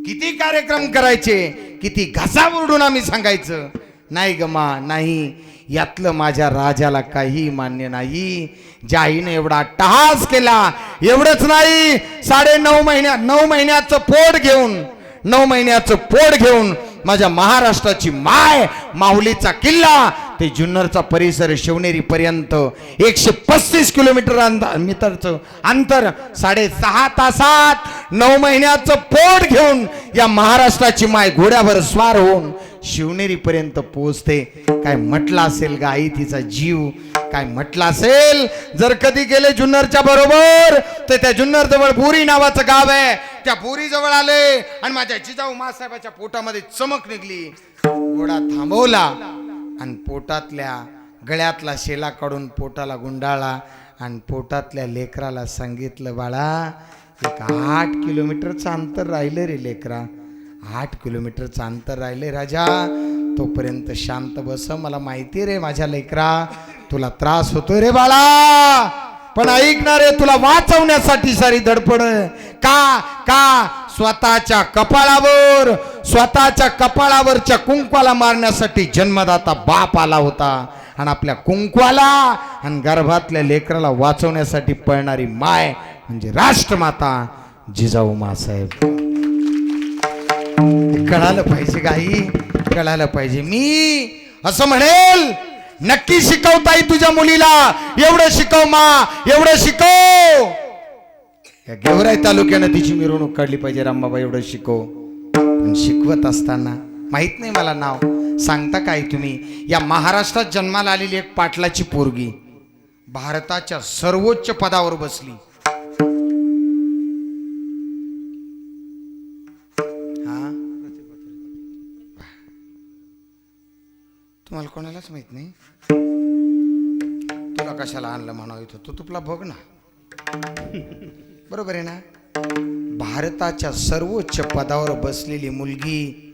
किती कार्यक्रम करायचे, किती घसा उरडून आम्ही सांगायचं, नाही गमा नाही, यातलं माझ्या राजाला काही मान्य नाही. ज्या आईने एवढा टहास केला, एवढंच नाही 9.5 महिन्याचं पोट घेऊन माझ्या महाराष्ट्राची माय, माहुलीचा किल्ला ते जुन्नरचा परिसर शिवनेरी पर्यंत 135 किलोमीटर मीटरचं अंतर 6.5 तासात 9 महिन्याचं पोट घेऊन या महाराष्ट्राची माय घोड्यावर स्वार होऊन शिवनेरी पर्यंत पोहोचते. काय म्हटलं असेल ग आई तिचा जीव, काय म्हटलं असेल. जर कधी गेले जुन्नरच्या बरोबर तर त्या जुन्नर जवळ बोरी नावाचं गाव आहे, त्या बोरी जवळ आले आणि माझ्या जिजाऊ मासाहेबाच्या पोटामध्ये चमक निघली. घोडा थांबवला आणि पोटातल्या गळ्यातला शेला काढून पोटाला गुंडाळला आणि पोटातल्या लेकराला सांगितलं, बाळा 8 किलोमीटरचं अंतर राहिलं रे लेकरा, 8 किलोमीटरचं अंतर राहिले राजा, तोपर्यंत शांत बस. मला माहिती रे माझ्या लेकरा तुला त्रास होतोय रे बाळा, पण ऐकणार रे तुला वाचवण्यासाठी सारी धडपड का स्वतःच्या कपाळावरच्या कुंकवाला मारण्यासाठी जन्मदाता बाप आला होता आणि आपल्या कुंकवाला आणि गर्भातल्या लेकराला वाचवण्यासाठी पळणारी माय म्हणजे राष्ट्रमाता जिजाऊ मासाहेब. कळालं पाहिजे गाई, कळालं पाहिजे. मी असं म्हणेल, नक्की शिकवताई तुझ्या मुलीला, एवढं शिकव मा, एवढं शिकव. या गेवराई तालुक्यानं तिची मिरवणूक काढली पाहिजे रामबाबा, एवढं शिकव. पण शिकवत असताना माहित नाही मला नाव सांगता काय तुम्ही, या महाराष्ट्रात जन्माला आलेली एक पाटलाची पोरगी भारताच्या सर्वोच्च पदावर बसली. तुम्हाला कोणालाच माहित नाही, तुला कशाला आणलं म्हणावं इथं, तू तुला बघ ना. बरोबर आहे ना. भारताच्या सर्वोच्च पदावर बसलेली मुलगी,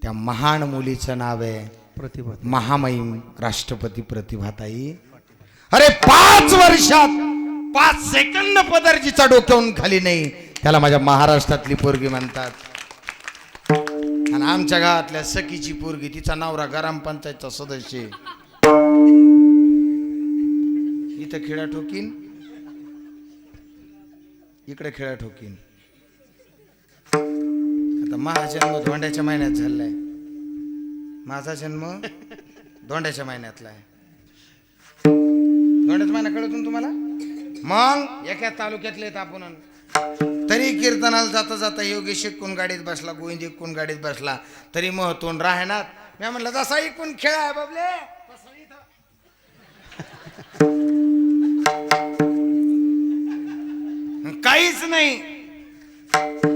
त्या महान मुलीचं नाव आहे प्रतिभा, महामहिम राष्ट्रपती प्रतिभाताई. अरे 5 वर्षात 5 सेकंद पदर जिचा डोक्यावरून खाली नाही त्याला माझ्या महाराष्ट्रातली पोरगी म्हणतात. आणि आमच्या गावातल्या सखीची पोरगी, तिचा नवरा ग्रामपंचायतचा सदस्य, इथं खेळा ठोकीन, इकडे खेळा ठोकीन. आता माझा जन्म धोंड्याच्या महिन्यात झालाय, माझा जन्म धोंड्याच्या महिन्यातला आहे. धोंड्याचा महिना कळतो तुम्हाला. मग एका तालुक्यातले आपण तरी कीर्तनाला जाता जाता योगेश इकून गाडीत बसला, गोविंद इकून गाडीत बसला, तरी महत्वून राहणार. मी म्हणलं जसा इकून खेळ आहे बाबले काहीच नाही.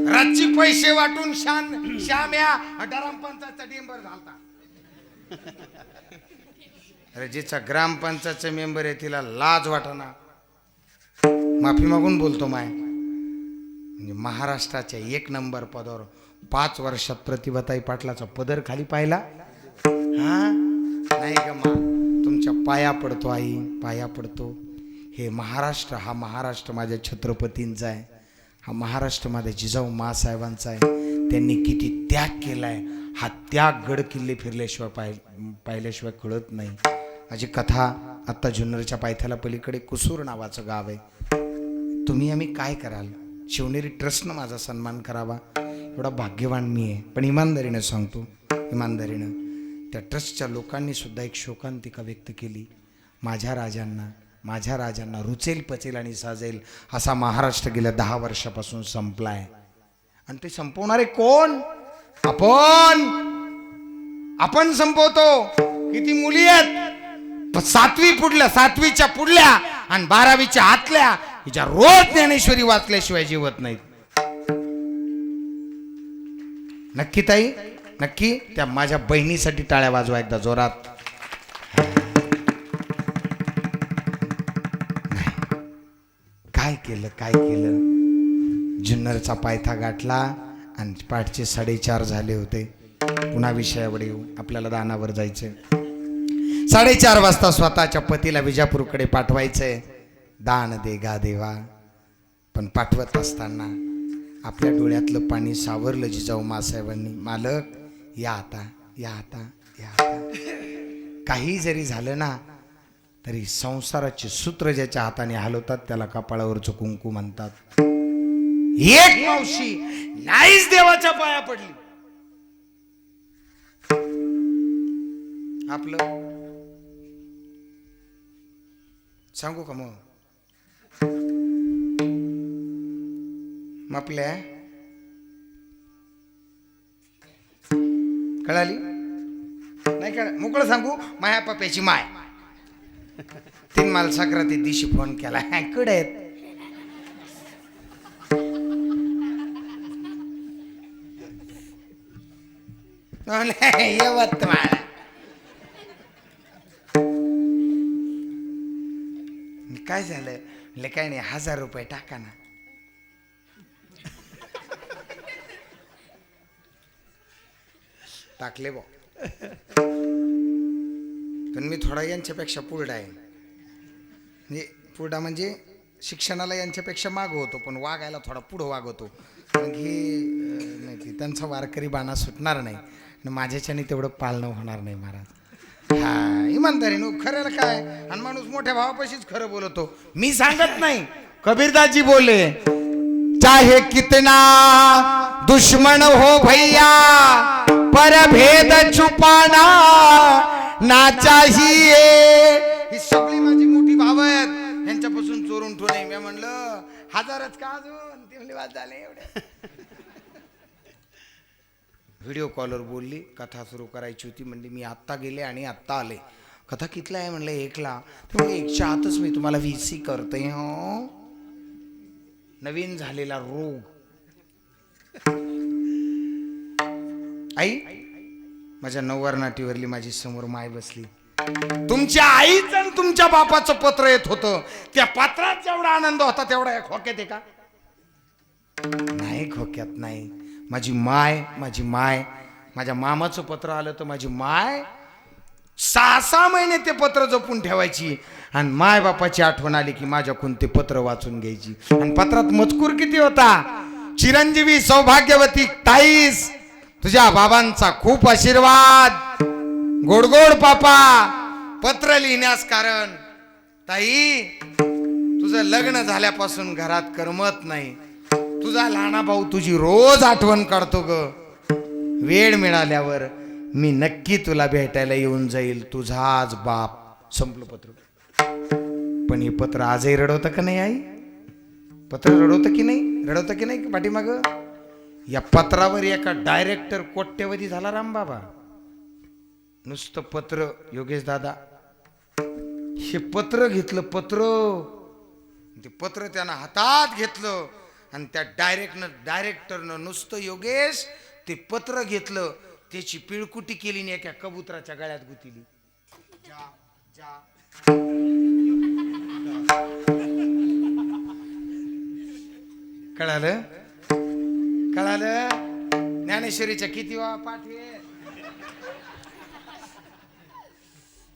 रातची पैसे वाटून श्याम या ग्रामपंचायतचा डेंबर झालता. अरे जिचा ग्रामपंचायतचा मेंबर आहे तिला लाज वाटना, माफी मागून बोलतो माय. म्हणजे महाराष्ट्राच्या 1 नंबर पदावर 5 वर्षात प्रतिभाताई पाटलाचा पदर खाली पाहिला. हा नाही ग मा, तुमच्या पाया पडतो आई, पाया पडतो. हे महाराष्ट्र, हा महाराष्ट्र माझ्या छत्रपतींचा आहे, हा महाराष्ट्र माझ्या जिजाऊ मासाहेबांचा आहे. त्यांनी किती त्याग केलाय, हा त्याग गड किल्ले फिरल्याशिवाय पाहिल्याशिवाय कळत नाही. माझी कथा आत्ता जुन्नरच्या पायथ्याला पलीकडे कुसूर नावाचं गाव आहे. तुम्ही आम्ही काय कराल, शिवनेरी ट्रस्टनं माझा सन्मान करावा एवढा भाग्यवान मी आहे. पण इमानदारीनं सांगतो, इमानदारीनं त्या ट्रस्टच्या लोकांनी सुद्धा एक शोकांतिका व्यक्त केली. माझ्या राजांना रुचेल, पचेल आणि साजेल असा महाराष्ट्र गेल्या 10 वर्षापासून संपलाय. आणि ते संपवणारे कोण? आपण संपवतो. किती मुली आहेत 7वीच्या पुढल्या आणि 12वीच्या आतल्या, हिच्या रोज ज्ञानेश्वरी वाचल्याशिवाय जेवत नाहीत. नक्की ताई, नक्की त्या माझ्या बहिणीसाठी टाळ्या वाजवा एकदा जोरात. काय केलं जुन्नरचा पायथा गाठला आणि पाठचे 4:30 झाले होते. पुन्हा विषयावर येऊ, आपल्याला दानावर जायचंय. 4:30 वाजता स्वतःच्या पतीला विजापूरकडे पाठवायचंय. दान दे गा देवा. पण पाठवत असताना आपल्या डोळ्यातलं पाणी सावरलं जिजाऊ मासाहेबांनी. मालक या आता, या आता, काही जरी झालं ना तरी संसाराचे सूत्र ज्याच्या हाताने हलवतात त्याला कपाळावरचं कुंकू म्हणतात. एक मावशी नाहीच देवाच्या पाया पडली. आपलं सांगू का मग आपल्या कळाली नाही कळ मोकळं सांगू माया पप्याची माय तीन माल सक्राती दिवशी फोन केला कडे आहेत यवतमाळ काय झालं म्हणले काय नाही 1000 रुपये टाका ना. टाकले बो पण मी थोडा यांच्यापेक्षा पुढं आहे. म्हणजे पुढा म्हणजे शिक्षणाला यांच्यापेक्षा माग होतो पण वागायला थोडा पुढं वागवतो. मग हे नाही ते त्यांचा वारकरी बाणा सुटणार नाही आणि माझ्याच्याने तेवढं पालणं होणार नाही महाराज. हा इमानदारी नो खरं काय आणि माणूस मोठ्या भावापाशीच खरं बोलतो. मी सांगत नाही कबीरदासजी बोले चाहे कितना दुश्मन हो भैया पर भेद छुपाना ना चाहिए. ही सगळी माझी मोठी भाव आहेत यांच्यापासून चोरून ठेवणे. मी म्हणलं 1000च का अजून ते म्हणले वाद झाले एवढे. व्हिडिओ कॉलवर बोलली कथा सुरू करायची होती म्हणली मी आत्ता गेले आणि आत्ता आले. कथा कितला आहे म्हणलं 1ला. ते म्हणले 1च्या आतच मी तुम्हाला VC करते. हो नवीन झालेला रोग. आई माझ्या नववार नाटीवरली माझी समोर माय बसली. तुमच्या आईचं आणि तुमच्या बापाचं पत्र येत होतं. त्या पत्रात जेवढा आनंद होता तेवढा या खोक्यात आहे का? नाही खोक्यात नाही. माझी माय माझ्या मामाचं पत्र आलं तर माझी माय 6 महिने ते पत्र जपून ठेवायची आणि माय बापाची आठवण आली की माझ्याकडून ते पत्र वाचून घ्यायची. आणि पत्रात मजकूर किती होता. चिरंजीवी सौभाग्यवती ताईस तुझ्या बाबांचा खूप आशीर्वाद. गोड गोड पापा पत्र लिहिण्यास कारण ताई तुझं लग्न झाल्यापासून घरात करमत नाही. तुझा लहाना भाऊ तुझी रोज आठवण काढतो ग. वेळ मिळाल्यावर मी नक्की तुला भेटायला येऊन जाईल. तुझाच बाप. संपलं पत्र. पण हे पत्र आजही रडवतं का नाही आई? पत्र रडवतं की नाही? रडवतं की नाही पाठीमाग? या पत्रावर एका डायरेक्टर कोट्यवधी झाला रामबाबा. नुसतं पत्र योगेश दादा हे पत्र घेतलं. ते पत्र त्यानं हातात घेतलं आणि त्या डायरेक्टरनं नुसतं योगेश ते पत्र घेतलं त्याची पिळकुटी केली आणि एका कबुतराच्या गळ्यात गुंतली. कळालं ज्ञानेश्वरीच्या किती पाठ आहे.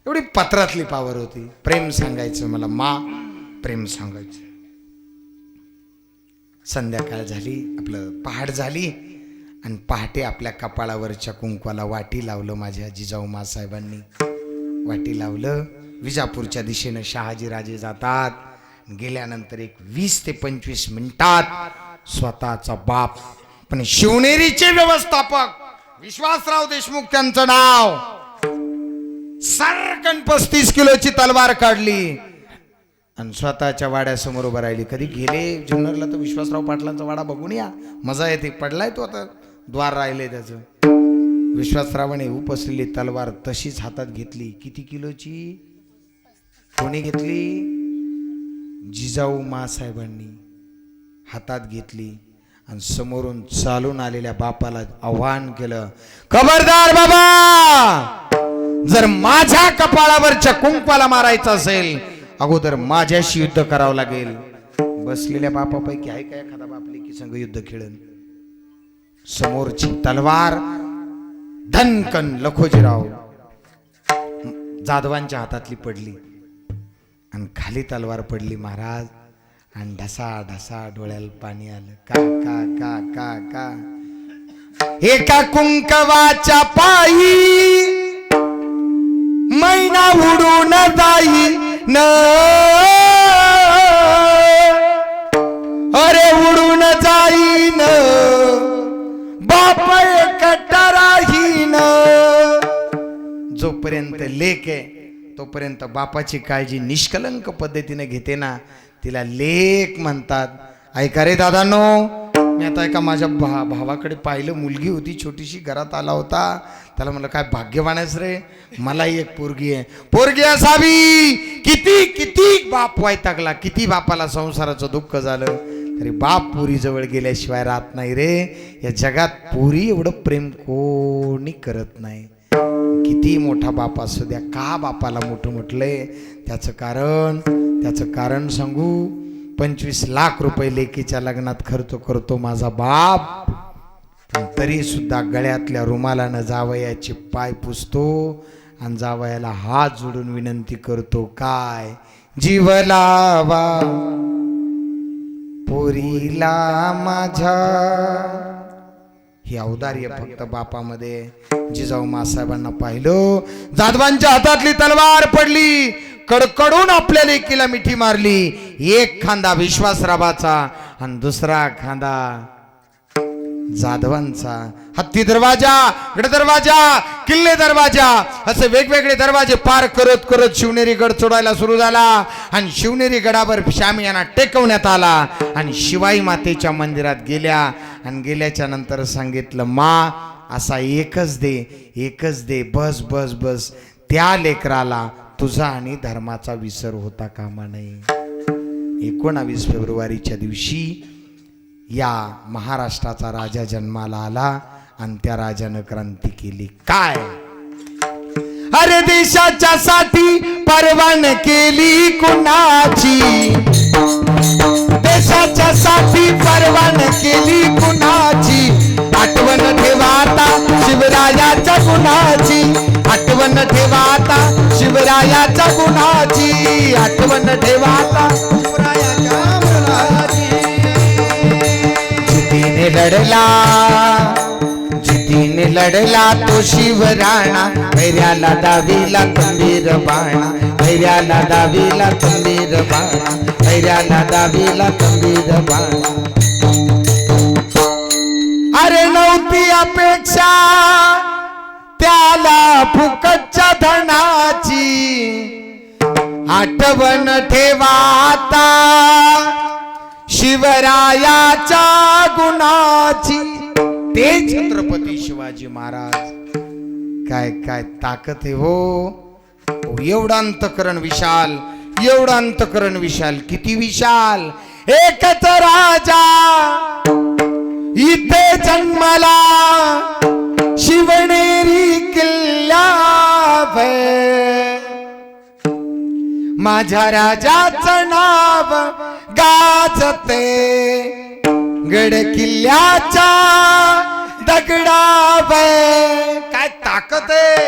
एवढी पत्रातली पावर होती. प्रेम सांगायचं मला प्रेम सांगायचं. संध्याकाळ झाली आपलं पहाट झाली आणि पहाटे आपल्या कपाळावरच्या कुंकवाला वाटी लावलं. माझ्या जिजाऊ मासाहेबांनी वाटी लावलं. विजापूरच्या दिशेनं शहाजीराजे जातात. गेल्यानंतर एक 20 ते 25 मिनिटात स्वतःचा बाप पण शिवनेरीचे व्यवस्थापक विश्वासराव देशमुख त्यांचं नाव सरकन 35 किलोची तलवार काढली आणि स्वतःच्या वाड्यासमोर उभं राहिली. कधी गेले जुन्नरला तर विश्वासराव पाटलांचा वाडा बघून या. मजा येते. पडलाय तो आता द्वार राहिले त्याचं. विश्वासरावाने उपसलेली तलवार तशीच हातात घेतली. किती किलोची? कोणी घेतली? जिजाऊ मासाहेबांनी हातात घेतली आणि समोरून चालून आलेल्या बापाला आव्हान केलं, खबरदार बाबा, जर माझ्या कपाळावरच्या कुंकवाला मारायचं असेल अगोदर माझ्याशी युद्ध करावं लागेल. बसलेल्या बापापैकी आहे का एखादा बापले की संग युद्ध खेळन? समोरची तलवार धनकन लखोजीराव जाधवांच्या हातातली पडली आणि खाली तलवार पडली महाराज. आणि ढसा ढसा डोळ्याला पाणी आलं. का का का का का एका कुंकवाच्या पायी मैना उडून जाई न अरे उडून जाईन बाप एकटा राहीन. जोपर्यंत लेक आहे तोपर्यंत बापाची काळजी निष्कलंक पद्धतीने घेते ना तिला लेक म्हणतात. ऐका रे दादांनो, मी आता एका माझ्या भावाकडे पाहिलं, मुलगी होती छोटीशी, घरात आला होता. त्याला म्हणलं काय भाग्यवान आहेस रे, मला एक पोरगी आहे. पोरगी असावी. किती किती बाप वैतागला, किती बापाला संसाराचं दुःख झालं तरी बाप पुरी जवळ गेल्याशिवाय राहत नाही रे. या जगात पुरी एवढं प्रेम कोणी करत नाही. किती मोठा बाप असू द्या, का बापाला मोठं म्हटलंय त्याचं कारण सांगू. 25 लाख रुपये लेकीच्या लग्नात खर्च करतो माझा बाप, पण तरी सुद्धा गळ्यातल्या रुमालानं जावयाचे पाय पुसतो आणि जावयाला हात जोडून विनंती करतो, काय जीव लावा पोरीला माझ्या. हे औदार्य फक्त बापामध्ये. जिजाऊ मासाहेबांना पाहिलं, जाधवांच्या हातातली तलवार पडली, कडकडून आपल्या लेकीला मिठी मारली. एक खांदा विश्वासरावाचा आणि दुसरा खांदा जाधवांचा. हत्ती दरवाजा, गड दरवाजा, किल्ले दरवाजा असे वेगवेगळे दरवाजे पार करत करत शिवनेरी गड चढायला सुरू झाला. आणि शिवनेरी गडावर शामियाना टेकवण्यात आला आणि शिवाई मातेच्या मंदिरात गेल्या. आणि गेल्याच्या नंतर सांगितलं, मा असा एकच दे, बस बस बस. त्या लेकराला तुझा आणि धर्माचा विसर होता कामा नये. 19 फेब्रुवारीच्या दिवशी या महाराष्ट्राचा राजा जन्माला आला आणि त्या राजानं क्रांती केली. काय अरे देशाच्या साठी परवान केली कुणाची, देशाच्या साठी परवान केली कुणाची. आठवण ठेवाता शिवरायाच्या गुणाची, आठवण ठेवाता शिवरायाच्या गुणाची, आठवण ठेवाता शिवरायाच्या गुणाची. जितीने लढला तो शिवराणा, वैऱ्याला दावीला खंबीर बाणा, वैऱ्याला दावीला खंबीर बाणा, वैऱ्याला दावीला खंबीर बाणा. अरे नव्हती अपेक्षा त्याला फुकटच्या धनाची, आठवण ठेवाता शिवरायाच्या गुणाची. ते छत्रपती शिवाजी महाराज. काय काय ताकद आहे हो. एवढं अंतकरण विशाल, एवढं अंतकरण विशाल, किती विशाल. एकच राजा इथे जन्मला शिवनेरी किल्ल्यावर, माझ्या राजाचं नाव गाजते गड किल्ल्याच्या दगडावर. काय ताकद आहे,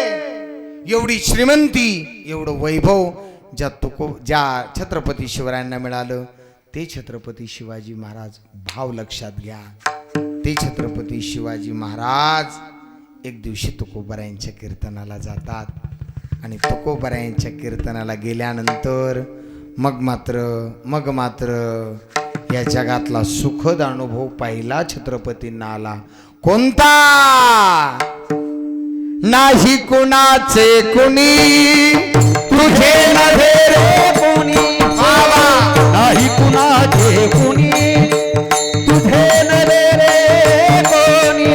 एवढी श्रीमंती, एवढं वैभव ज्या छत्रपती शिवरायांना मिळालं ते छत्रपती शिवाजी महाराज. भाव लक्षात घ्या, ते छत्रपती शिवाजी महाराज एक दिवशी तुकोबरायांच्या कीर्तनाला जातात आणि तुकोबरायांच्या कीर्तनाला गेल्यानंतर मग मात्र या जगातला सुखद अनुभव पहिला छत्रपतींना आला. कोणता? नाही कुणाचे कुणी तुझे नव्हे रे कुणी, नाही कुणाचे कुणी तुझे नव्हे रे कोणी.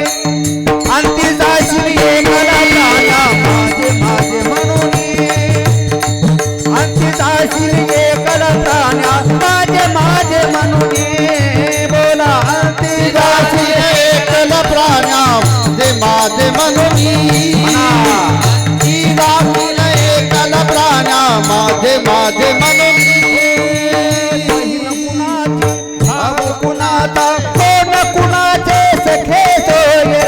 अंती जाशील एकला माझे माझे म्हणून, अंती जाशील एकला प्राण्या माझे माझे म्हणून. बोला अंती जाशील एकला प्राण्या माझे म्हणून, एकला प्राण्या माझे माझे म्हणून. भाव कुणाचा कोण कुणाचे सखे सोय रे,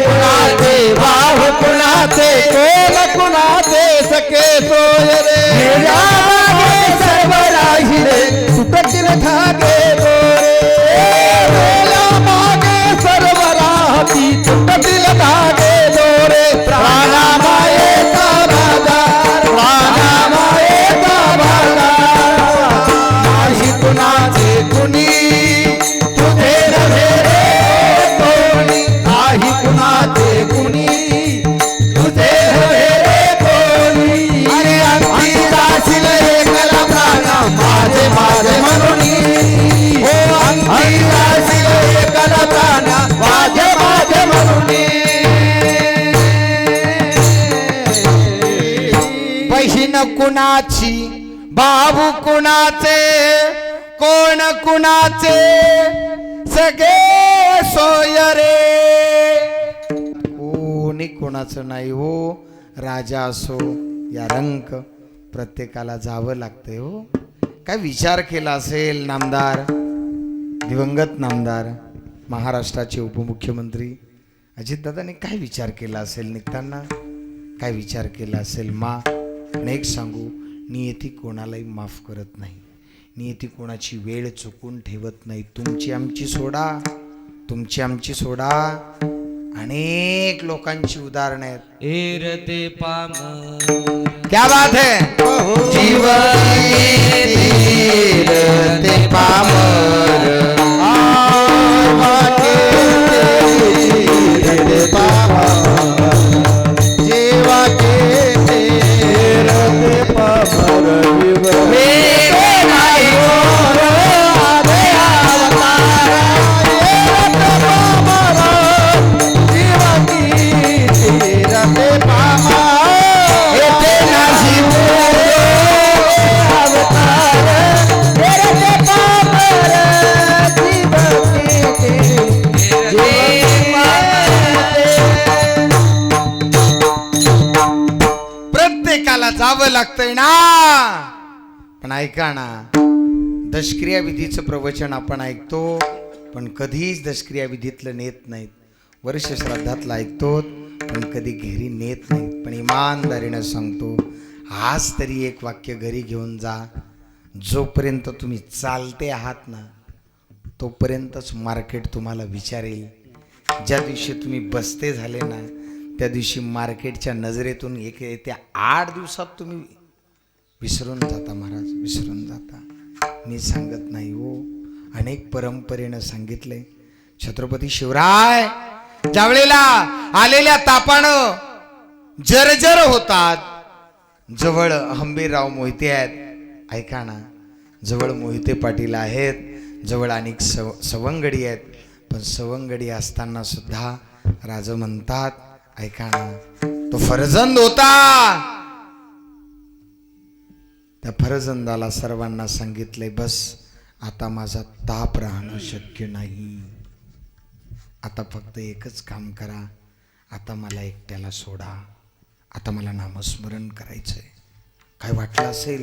कुणाचे भाव कुणाचे कोण कुणाचे सखे सोय रे. सर्व राही रे सुटतील धागे दोरे, मागे सर्व राहती सुटतील धागे दोरे. प्राणा मायेचा राजा भाऊ कुणाचे कोण कुणाचे सगळे सोय रे. कोणी कोणाचं नाही हो. राजा असो या रंक प्रत्येकाला जावं लागतंय हो. काय विचार केला असेल नामदार, दिवंगत नामदार, महाराष्ट्राचे उपमुख्यमंत्री अजितदादांनी काय विचार केला असेल निघताना, काय विचार केला असेल. पण एक सांगू, नियती कोणालाही माफ करत नाही. नियती कोणाची वेळ चुकून ठेवत नाही. तुमची आमची सोडा, तुमची आमची सोडा, अनेक लोकांची उदाहरणं आहेत. एरते पाम क्या बात है. ते पामर ते पामर जीवा के ते पामर मेरे नाही मोर आधे अवतार जीवा की ते पामर येते नाही मोर अवतार ते पामर जीवा की प्रत्येकाला जावं लागतंय ना. पण ऐका ना, दशक्रिया विधीचं प्रवचन आपण ऐकतो, पण कधीच दशक्रिया विधीतलं नेत नाहीत. वर्ष श्राद्धातलं ऐकतो, पण कधी घरी नेत नाहीत. पण इमानदारीनं सांगतो, आज तरी एक वाक्य घरी घेऊन जा. जोपर्यंत तुम्ही चालते आहात ना, तोपर्यंतच मार्केट तुम्हाला विचारेल. ज्या दिवशी तुम्ही बसते झाले ना, त्या दिवशी मार्केटच्या नजरेतून एक येत्या 8 दिवसात तुम्ही विसरून जाता महाराज, विसरून जाता. मी सांगत नाही हो, अनेक परंपरेनं सांगितले. छत्रपती शिवराय ज्यावेळेला आलेल्या तापानं जर्जर होतात, जवळ हंबीरराव मोहिते आहेत. ऐका ना, जवळ मोहिते पाटील आहेत, जवळ अनेक सवंगडी आहेत. पण सवंगडी असताना सुद्धा राज म्हणतात, ऐका ना, तो फरजंद होता. त्या फरजंदाला सर्वांना सांगितले, बस आता माझा ताप राहणं शक्य नाही. आता फक्त एकच काम करा, आता मला एकट्याला सोडा. आता मला नामस्मरण करायचंय. काय वाटलं असेल,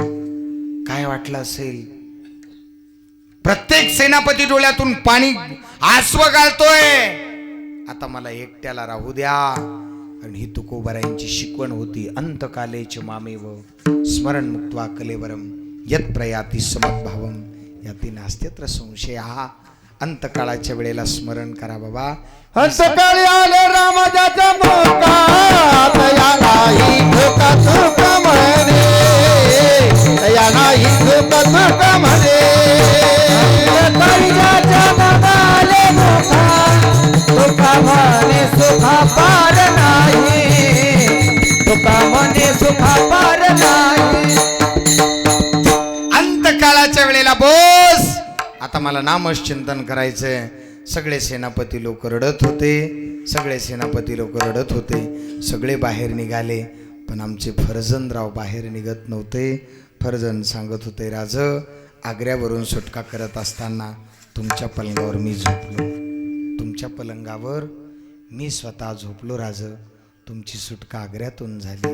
काय वाटलं असेल. प्रत्येक सेनापती डोळ्यातून पाणी आसव गाळतोय. आता मला एकट्याला राहू द्या. कारण ही तुकोबारायांची शिकवण होती. अंतकालेच मामेव स्मरण मुक्त्वा कलेवरम यत प्रयाती समद्भावम याती नास्त्यत्र संशय. हा अंतकाळाच्या वेळेला स्मरण करा बाबा. हंसकाळी आले रामाच्या मोका तया नाही धोका धोका म्हणे, तया नाही धोका धोका म्हणे. काळीजाच्या नादाले मोका धोका म्हणे सुखा पार नाही, धोका म्हणे सुखा पार नाही. अंतकाळाच्या वेळेला बोस आता मला नामचिंतन करायचंय. सगळे सेनापती लोक रडत होते, सगळे सेनापती लोक रडत होते. सगळे बाहेर निघाले, पण आमचे फरजंदराव बाहेर निघत नव्हते. फरजंद सांगत होते, राज आग्र्यावरून सुटका करत असताना तुमच्या पलंगावर मी झोपलो, तुमच्या पलंगावर मी स्वतः झोपलो. राज तुमची सुटका आग्र्यातून झाली.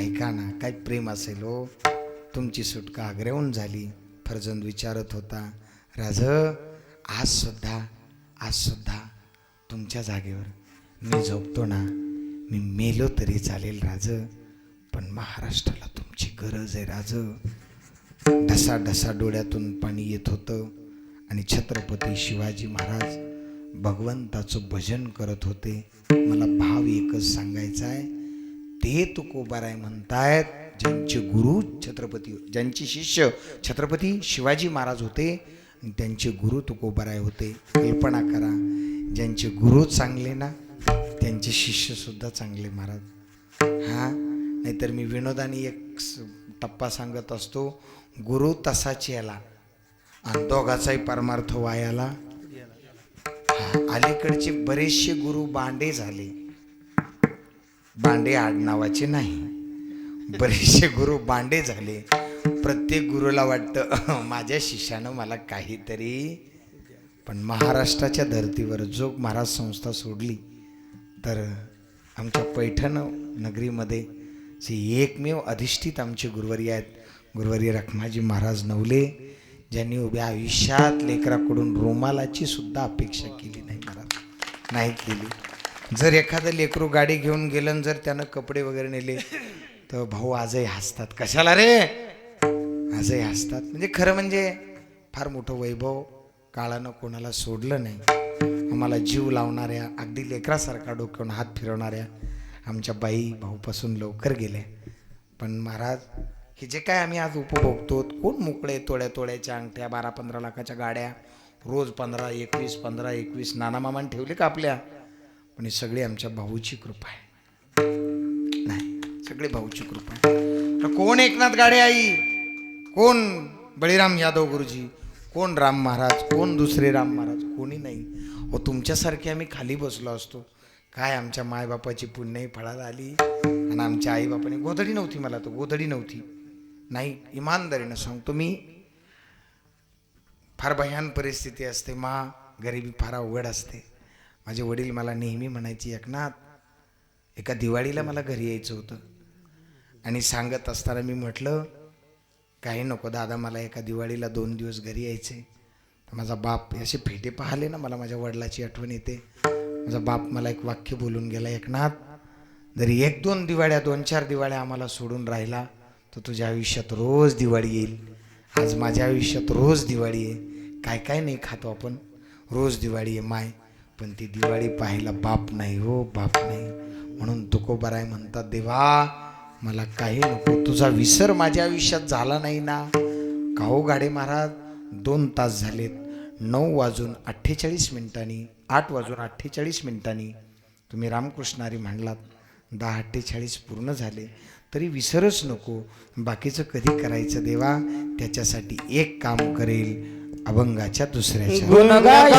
ऐका ना, काय प्रेम असेल हो. तुमची सुटका आग्र्याहून झाली. फरजंद विचारत होता, राज आज सुद्धा तुमच्या जागेवर मी झोपतो ना. मी मेलो तरी चालेल राज, पण महाराष्ट्राला तुमची गरज आहे राज. ढसा ढसा डोळ्यातून पाणी येत होतं आणि छत्रपती शिवाजी महाराज भगवंताचं भजन करत होते. मला भाव एकच सांगायचा आहे, ते तुकोबाराय म्हणतायत ज्यांचे गुरु छत्रपती, ज्यांचे शिष्य छत्रपती शिवाजी महाराज होते आणि त्यांचे गुरु तुकोबाराय होते. कल्पना करा, ज्यांचे गुरु चांगले ना त्यांचे शिष्य सुद्धा चांगले महाराज. हां, नाहीतर मी विनोदाने एक टप्पा सांगत असतो, गुरु तसाच याला आणि दोघाचाही परमार्थ वायाला. अलीकडचे बरेचसे गुरु बांडे झाले, बांडे आडनावाचे नाही, बरेचसे गुरु बांडे झाले. प्रत्येक गुरुला वाटतं माझ्या शिष्यानं मला काहीतरी, पण महाराष्ट्राच्या धर्तीवर जोग महाराज संस्था सोडली तर आमच्या पैठण नगरीमध्ये जे एकमेव अधिष्ठित आमचे गुरुवर्य आहेत, गुरुवर्य रखमाजी महाराज नवले, ज्यांनी उभ्या आयुष्यात लेकराकडून रुमालाची सुद्धा अपेक्षा केली नाही महाराज, नाही केली. जर एखादं लेकरू गाडी घेऊन गेलं आणि जर त्यानं कपडे वगैरे नेले तर भाऊ आजही हसतात, कशाला रे, आजही हसतात. म्हणजे खरं म्हणजे फार मोठं वैभव काळानं कोणाला सोडलं नाही. आम्हाला जीव लावणाऱ्या, अगदी लेकरासारखा डोक्यावरून हात फिरवणाऱ्या आमच्या बाई भाऊपासून लवकर गेल्या. पण महाराज हे जे काय आम्ही आज उपभोगतो, कोण मोकळे तोड्या तोड्याच्या अंगठ्या, 12-15 लाखाच्या गाड्या, रोज 15-21 नाना मामाने ठेवले का आपल्या, पण हे सगळे आमच्या भाऊची कृपा आहे. नाही, सगळे भाऊची कृपा आहे. कोण एकनाथ गाडे आई, कोण बळीराम यादव गुरुजी, कोण राम महाराज, कोण दुसरे राम महाराज, कोणी नाही. व तुमच्यासारखे आम्ही खाली बसलो असतो काय, आमच्या मायबापाची पुण्याही फळाला आली आणि आमच्या आईबापाने गोधडी नव्हती, मला तो गोधडी नव्हती. नाही, इमानदारीनं सांगतो मी, फार भयान परिस्थिती असते, गरिबी फार अवघड असते. माझे वडील मला नेहमी म्हणायचे, एकनाथ एका दिवाळीला मला घरी यायचं होतं, आणि सांगत असताना मी म्हटलं काही नको दादा, मला एका दिवाळीला 2 दिवस घरी यायचे. माझा बाप असे फेटे पाहिले ना, मला माझ्या वडिलाची आठवण येते. माझा बाप मला एक वाक्य बोलून गेला, एकनाथ जरी 1-2 दिवाळ्या, 2-4 दिवाळ्या आम्हाला सोडून राहिला तर तुझ्या आयुष्यात रोज दिवाळी येईल. आज माझ्या आयुष्यात रोज दिवाळी आहे, काय काय नाही खातो आपण, रोज दिवाळी आहे माय, पण ती दिवाळी पाहायला बाप नाही हो, बाप नाही. म्हणून तुकोबाराय म्हणतात, देवा मला काही नको, तुझा विसर माझ्या आयुष्यात झाला नाही ना. काहो गाडे महाराज, 2 तास झालेत, 9:48 8:48 तुम्ही रामकृष्णारी म्हणलात, 10:48 पूर्ण झाले तरी विसरच नको. बाकीचं कधी करायचं देवा, त्याच्यासाठी एक काम करेल, अभंगाच्या दुसऱ्याच्या गुण गायी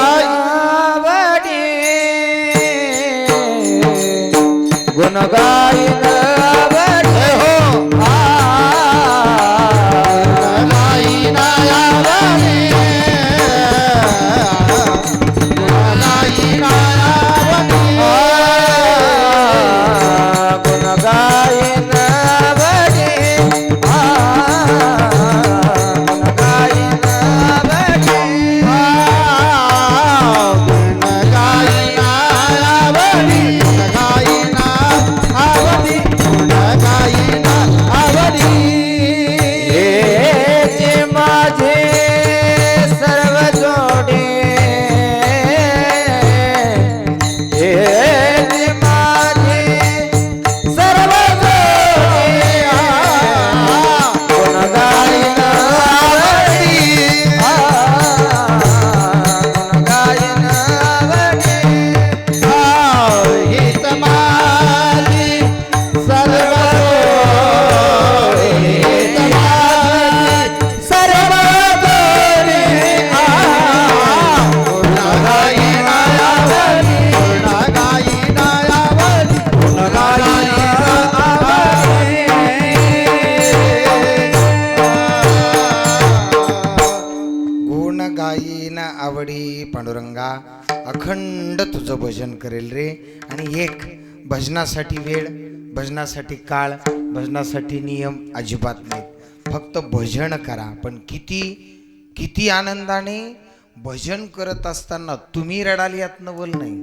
गुण गायी पांडुरंगा, अखंड तुझं भजन करेल रे. आणि एक भजनासाठी वेळ, भजनासाठी काळ, भजनासाठी नियम अजिबात नाहीत. फक्त भजन करा. पण किती आनंदाने भजन करत असताना तुम्ही रडाल यात नवल नाही,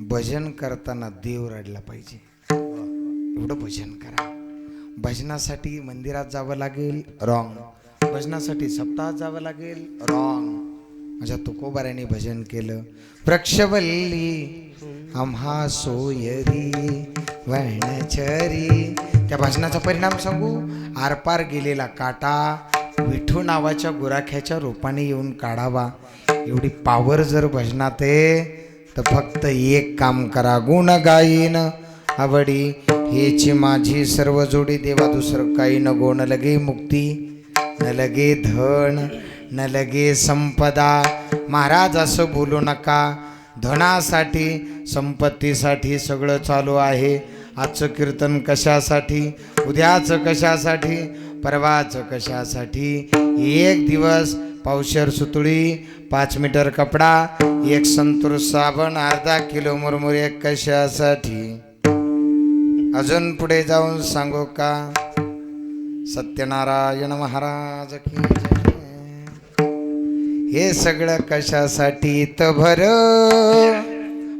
भजन करताना देव रडला पाहिजे, एवढं भजन करा. भजनासाठी मंदिरात जावं लागेल, रॉंग. भजनासाठी सप्ताहात जावं लागेल, रॉंग. माझ्या तुकोबाऱ्याने भजन केलं, वृक्षवल्ली आम्हा सोयरी वणचरी. त्या भजनाचा परिणाम सांगू, आरपार गेलेला काटा विठू नावाच्या गुराख्याच्या रूपाने येऊन काढावा. एवढी पावर जर भजनात आहे तर फक्त एक काम करा, गुण गायीन आवडी हेची माझी सर्व जोडी. देवा दुसरं काही नको, न लगे मुक्ती, न लगे धन, न लगे संपदा. महाराज असं बोलू नका. धनासाठी संपत्तीसाठी सगळं चालू आहे. आजचं कीर्तन कशासाठी, उद्याचं कशासाठी, परवाच कशासाठी? एक दिवस पावशर सुतळी, 5 मीटर कपडा, 1 संतूर साबण, अर्धा किलो मुरमुरे कशासाठी? अजून पुढे जाऊन सांगू का? सत्यनारायण महाराज की जय. हे सगळं कशासाठी? तर भर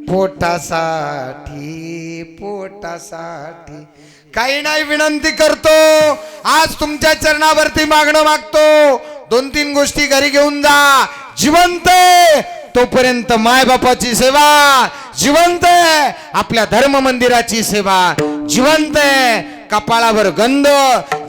पोटासाठी, पोटासाठी. काही नाही, विनंती करतो, आज तुमच्या चरणावरती मागणं मागतो. 2-3 गोष्टी घरी घेऊन जा. जिवंत आहे तोपर्यंत मायबापाची सेवा, जिवंत आहे आपल्या धर्म मंदिराची सेवा, जिवंत आहे कपाळावर गंध,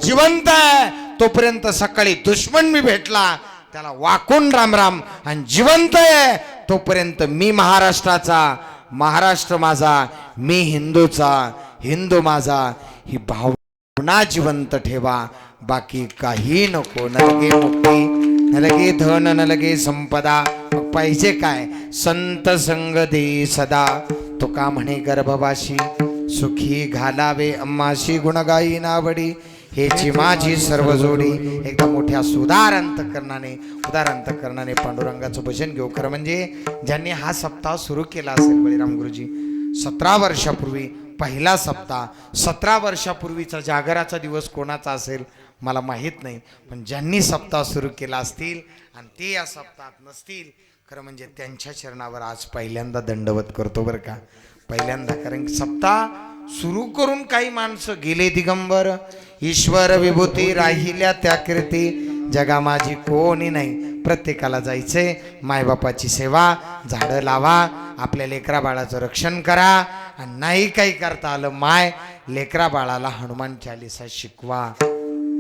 जिवंत आहे तोपर्यंत सकाळी दुश्मन मी भेटला त्याला वाकून राम राम, आणि जिवंत आहे तोपर्यंत मी महाराष्ट्राचा, महाराष्ट्र माझा, मी हिंदूचा, हिंदू माझा, ही भावना जिवंत ठेवा. बाकी काही नको. न लगे मुक्ती, न लगे धन, न लगे संपदा, मग पाहिजे काय? संत संग दे सदा. तुका म्हणे गर्भवाशी, सुखी घालावे अम्माशी, गुणगायी नावडी, हेची माझी सर्व जोडी. एकदा मोठ्या उदार अंतकरणाने पांडुरंगाचं भजन घेऊ. खरं म्हणजे ज्यांनी हा सप्ताह सुरू केला असेल बळीराम गुरुजी, 17 वर्षापूर्वी पहिला सप्ताह, 17 वर्षापूर्वीचा जागराचा दिवस कोणाचा असेल मला माहीत नाही, पण ज्यांनी सप्ताह सुरू केला असतील आणि ते या सप्ताहात नसतील, खरं म्हणजे त्यांच्या चरणावर आज पहिल्यांदा दंडवत करतो बरं का, पहिल्यांदा. कारण सप्ताह सुरू करून काही माणसं गेले दिगंबर, ईश्वर विभूती राहिल्या त्या कीर्ती, जगा माझी कोणी नाही. प्रत्येकाला जायचंय, मायबापाची सेवा, झाडं लावा, आपल्या लेकरा बाळाचं रक्षण करा, आणि नाही काही करता आलं माय लेकरा बाळाला हनुमान चालीसा शिकवा,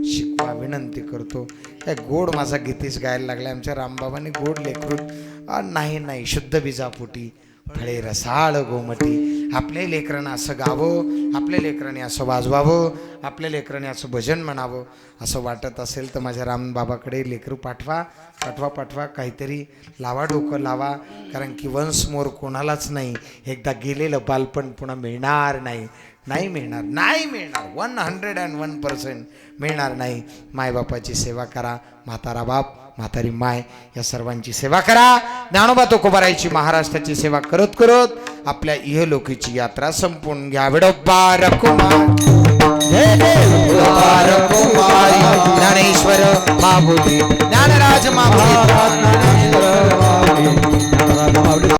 शिकवा, विनंती करतो. काय गोड माझा गीतीच गायला लागला आमच्या रामबाबांनी, गोड लेकरून नाही शुद्ध बीजापोटी फळे रसाळ गोमटी. आपल्या लेकरांना असं गावं, आपल्या लेकरांनी असं वाजवावं, आपल्या लेकरांनी असं भजन म्हणावं असं वाटत असेल तर माझ्या रामबाबाकडे लेकरू पाठवा, काहीतरी लावा, डोकं लावा. कारण की वन्स मोर कोणालाच नाही, एकदा गेलेलं बालपण पुन्हा मिळणार नाही, नाही मिळणार, 101% मिळणार नाही. मायबापाची सेवा करा, म्हातारा बाप, म्हातारी माय या सर्वांची सेवा करा. ज्ञानोबा तुकोबारायची महाराष्ट्राची सेवा करत करत आपल्या इहलोकीची यात्रा संपून घ्या. विडोबा रकुमार, ज्ञानेश्वर माभूती, ज्ञानराज माभूती.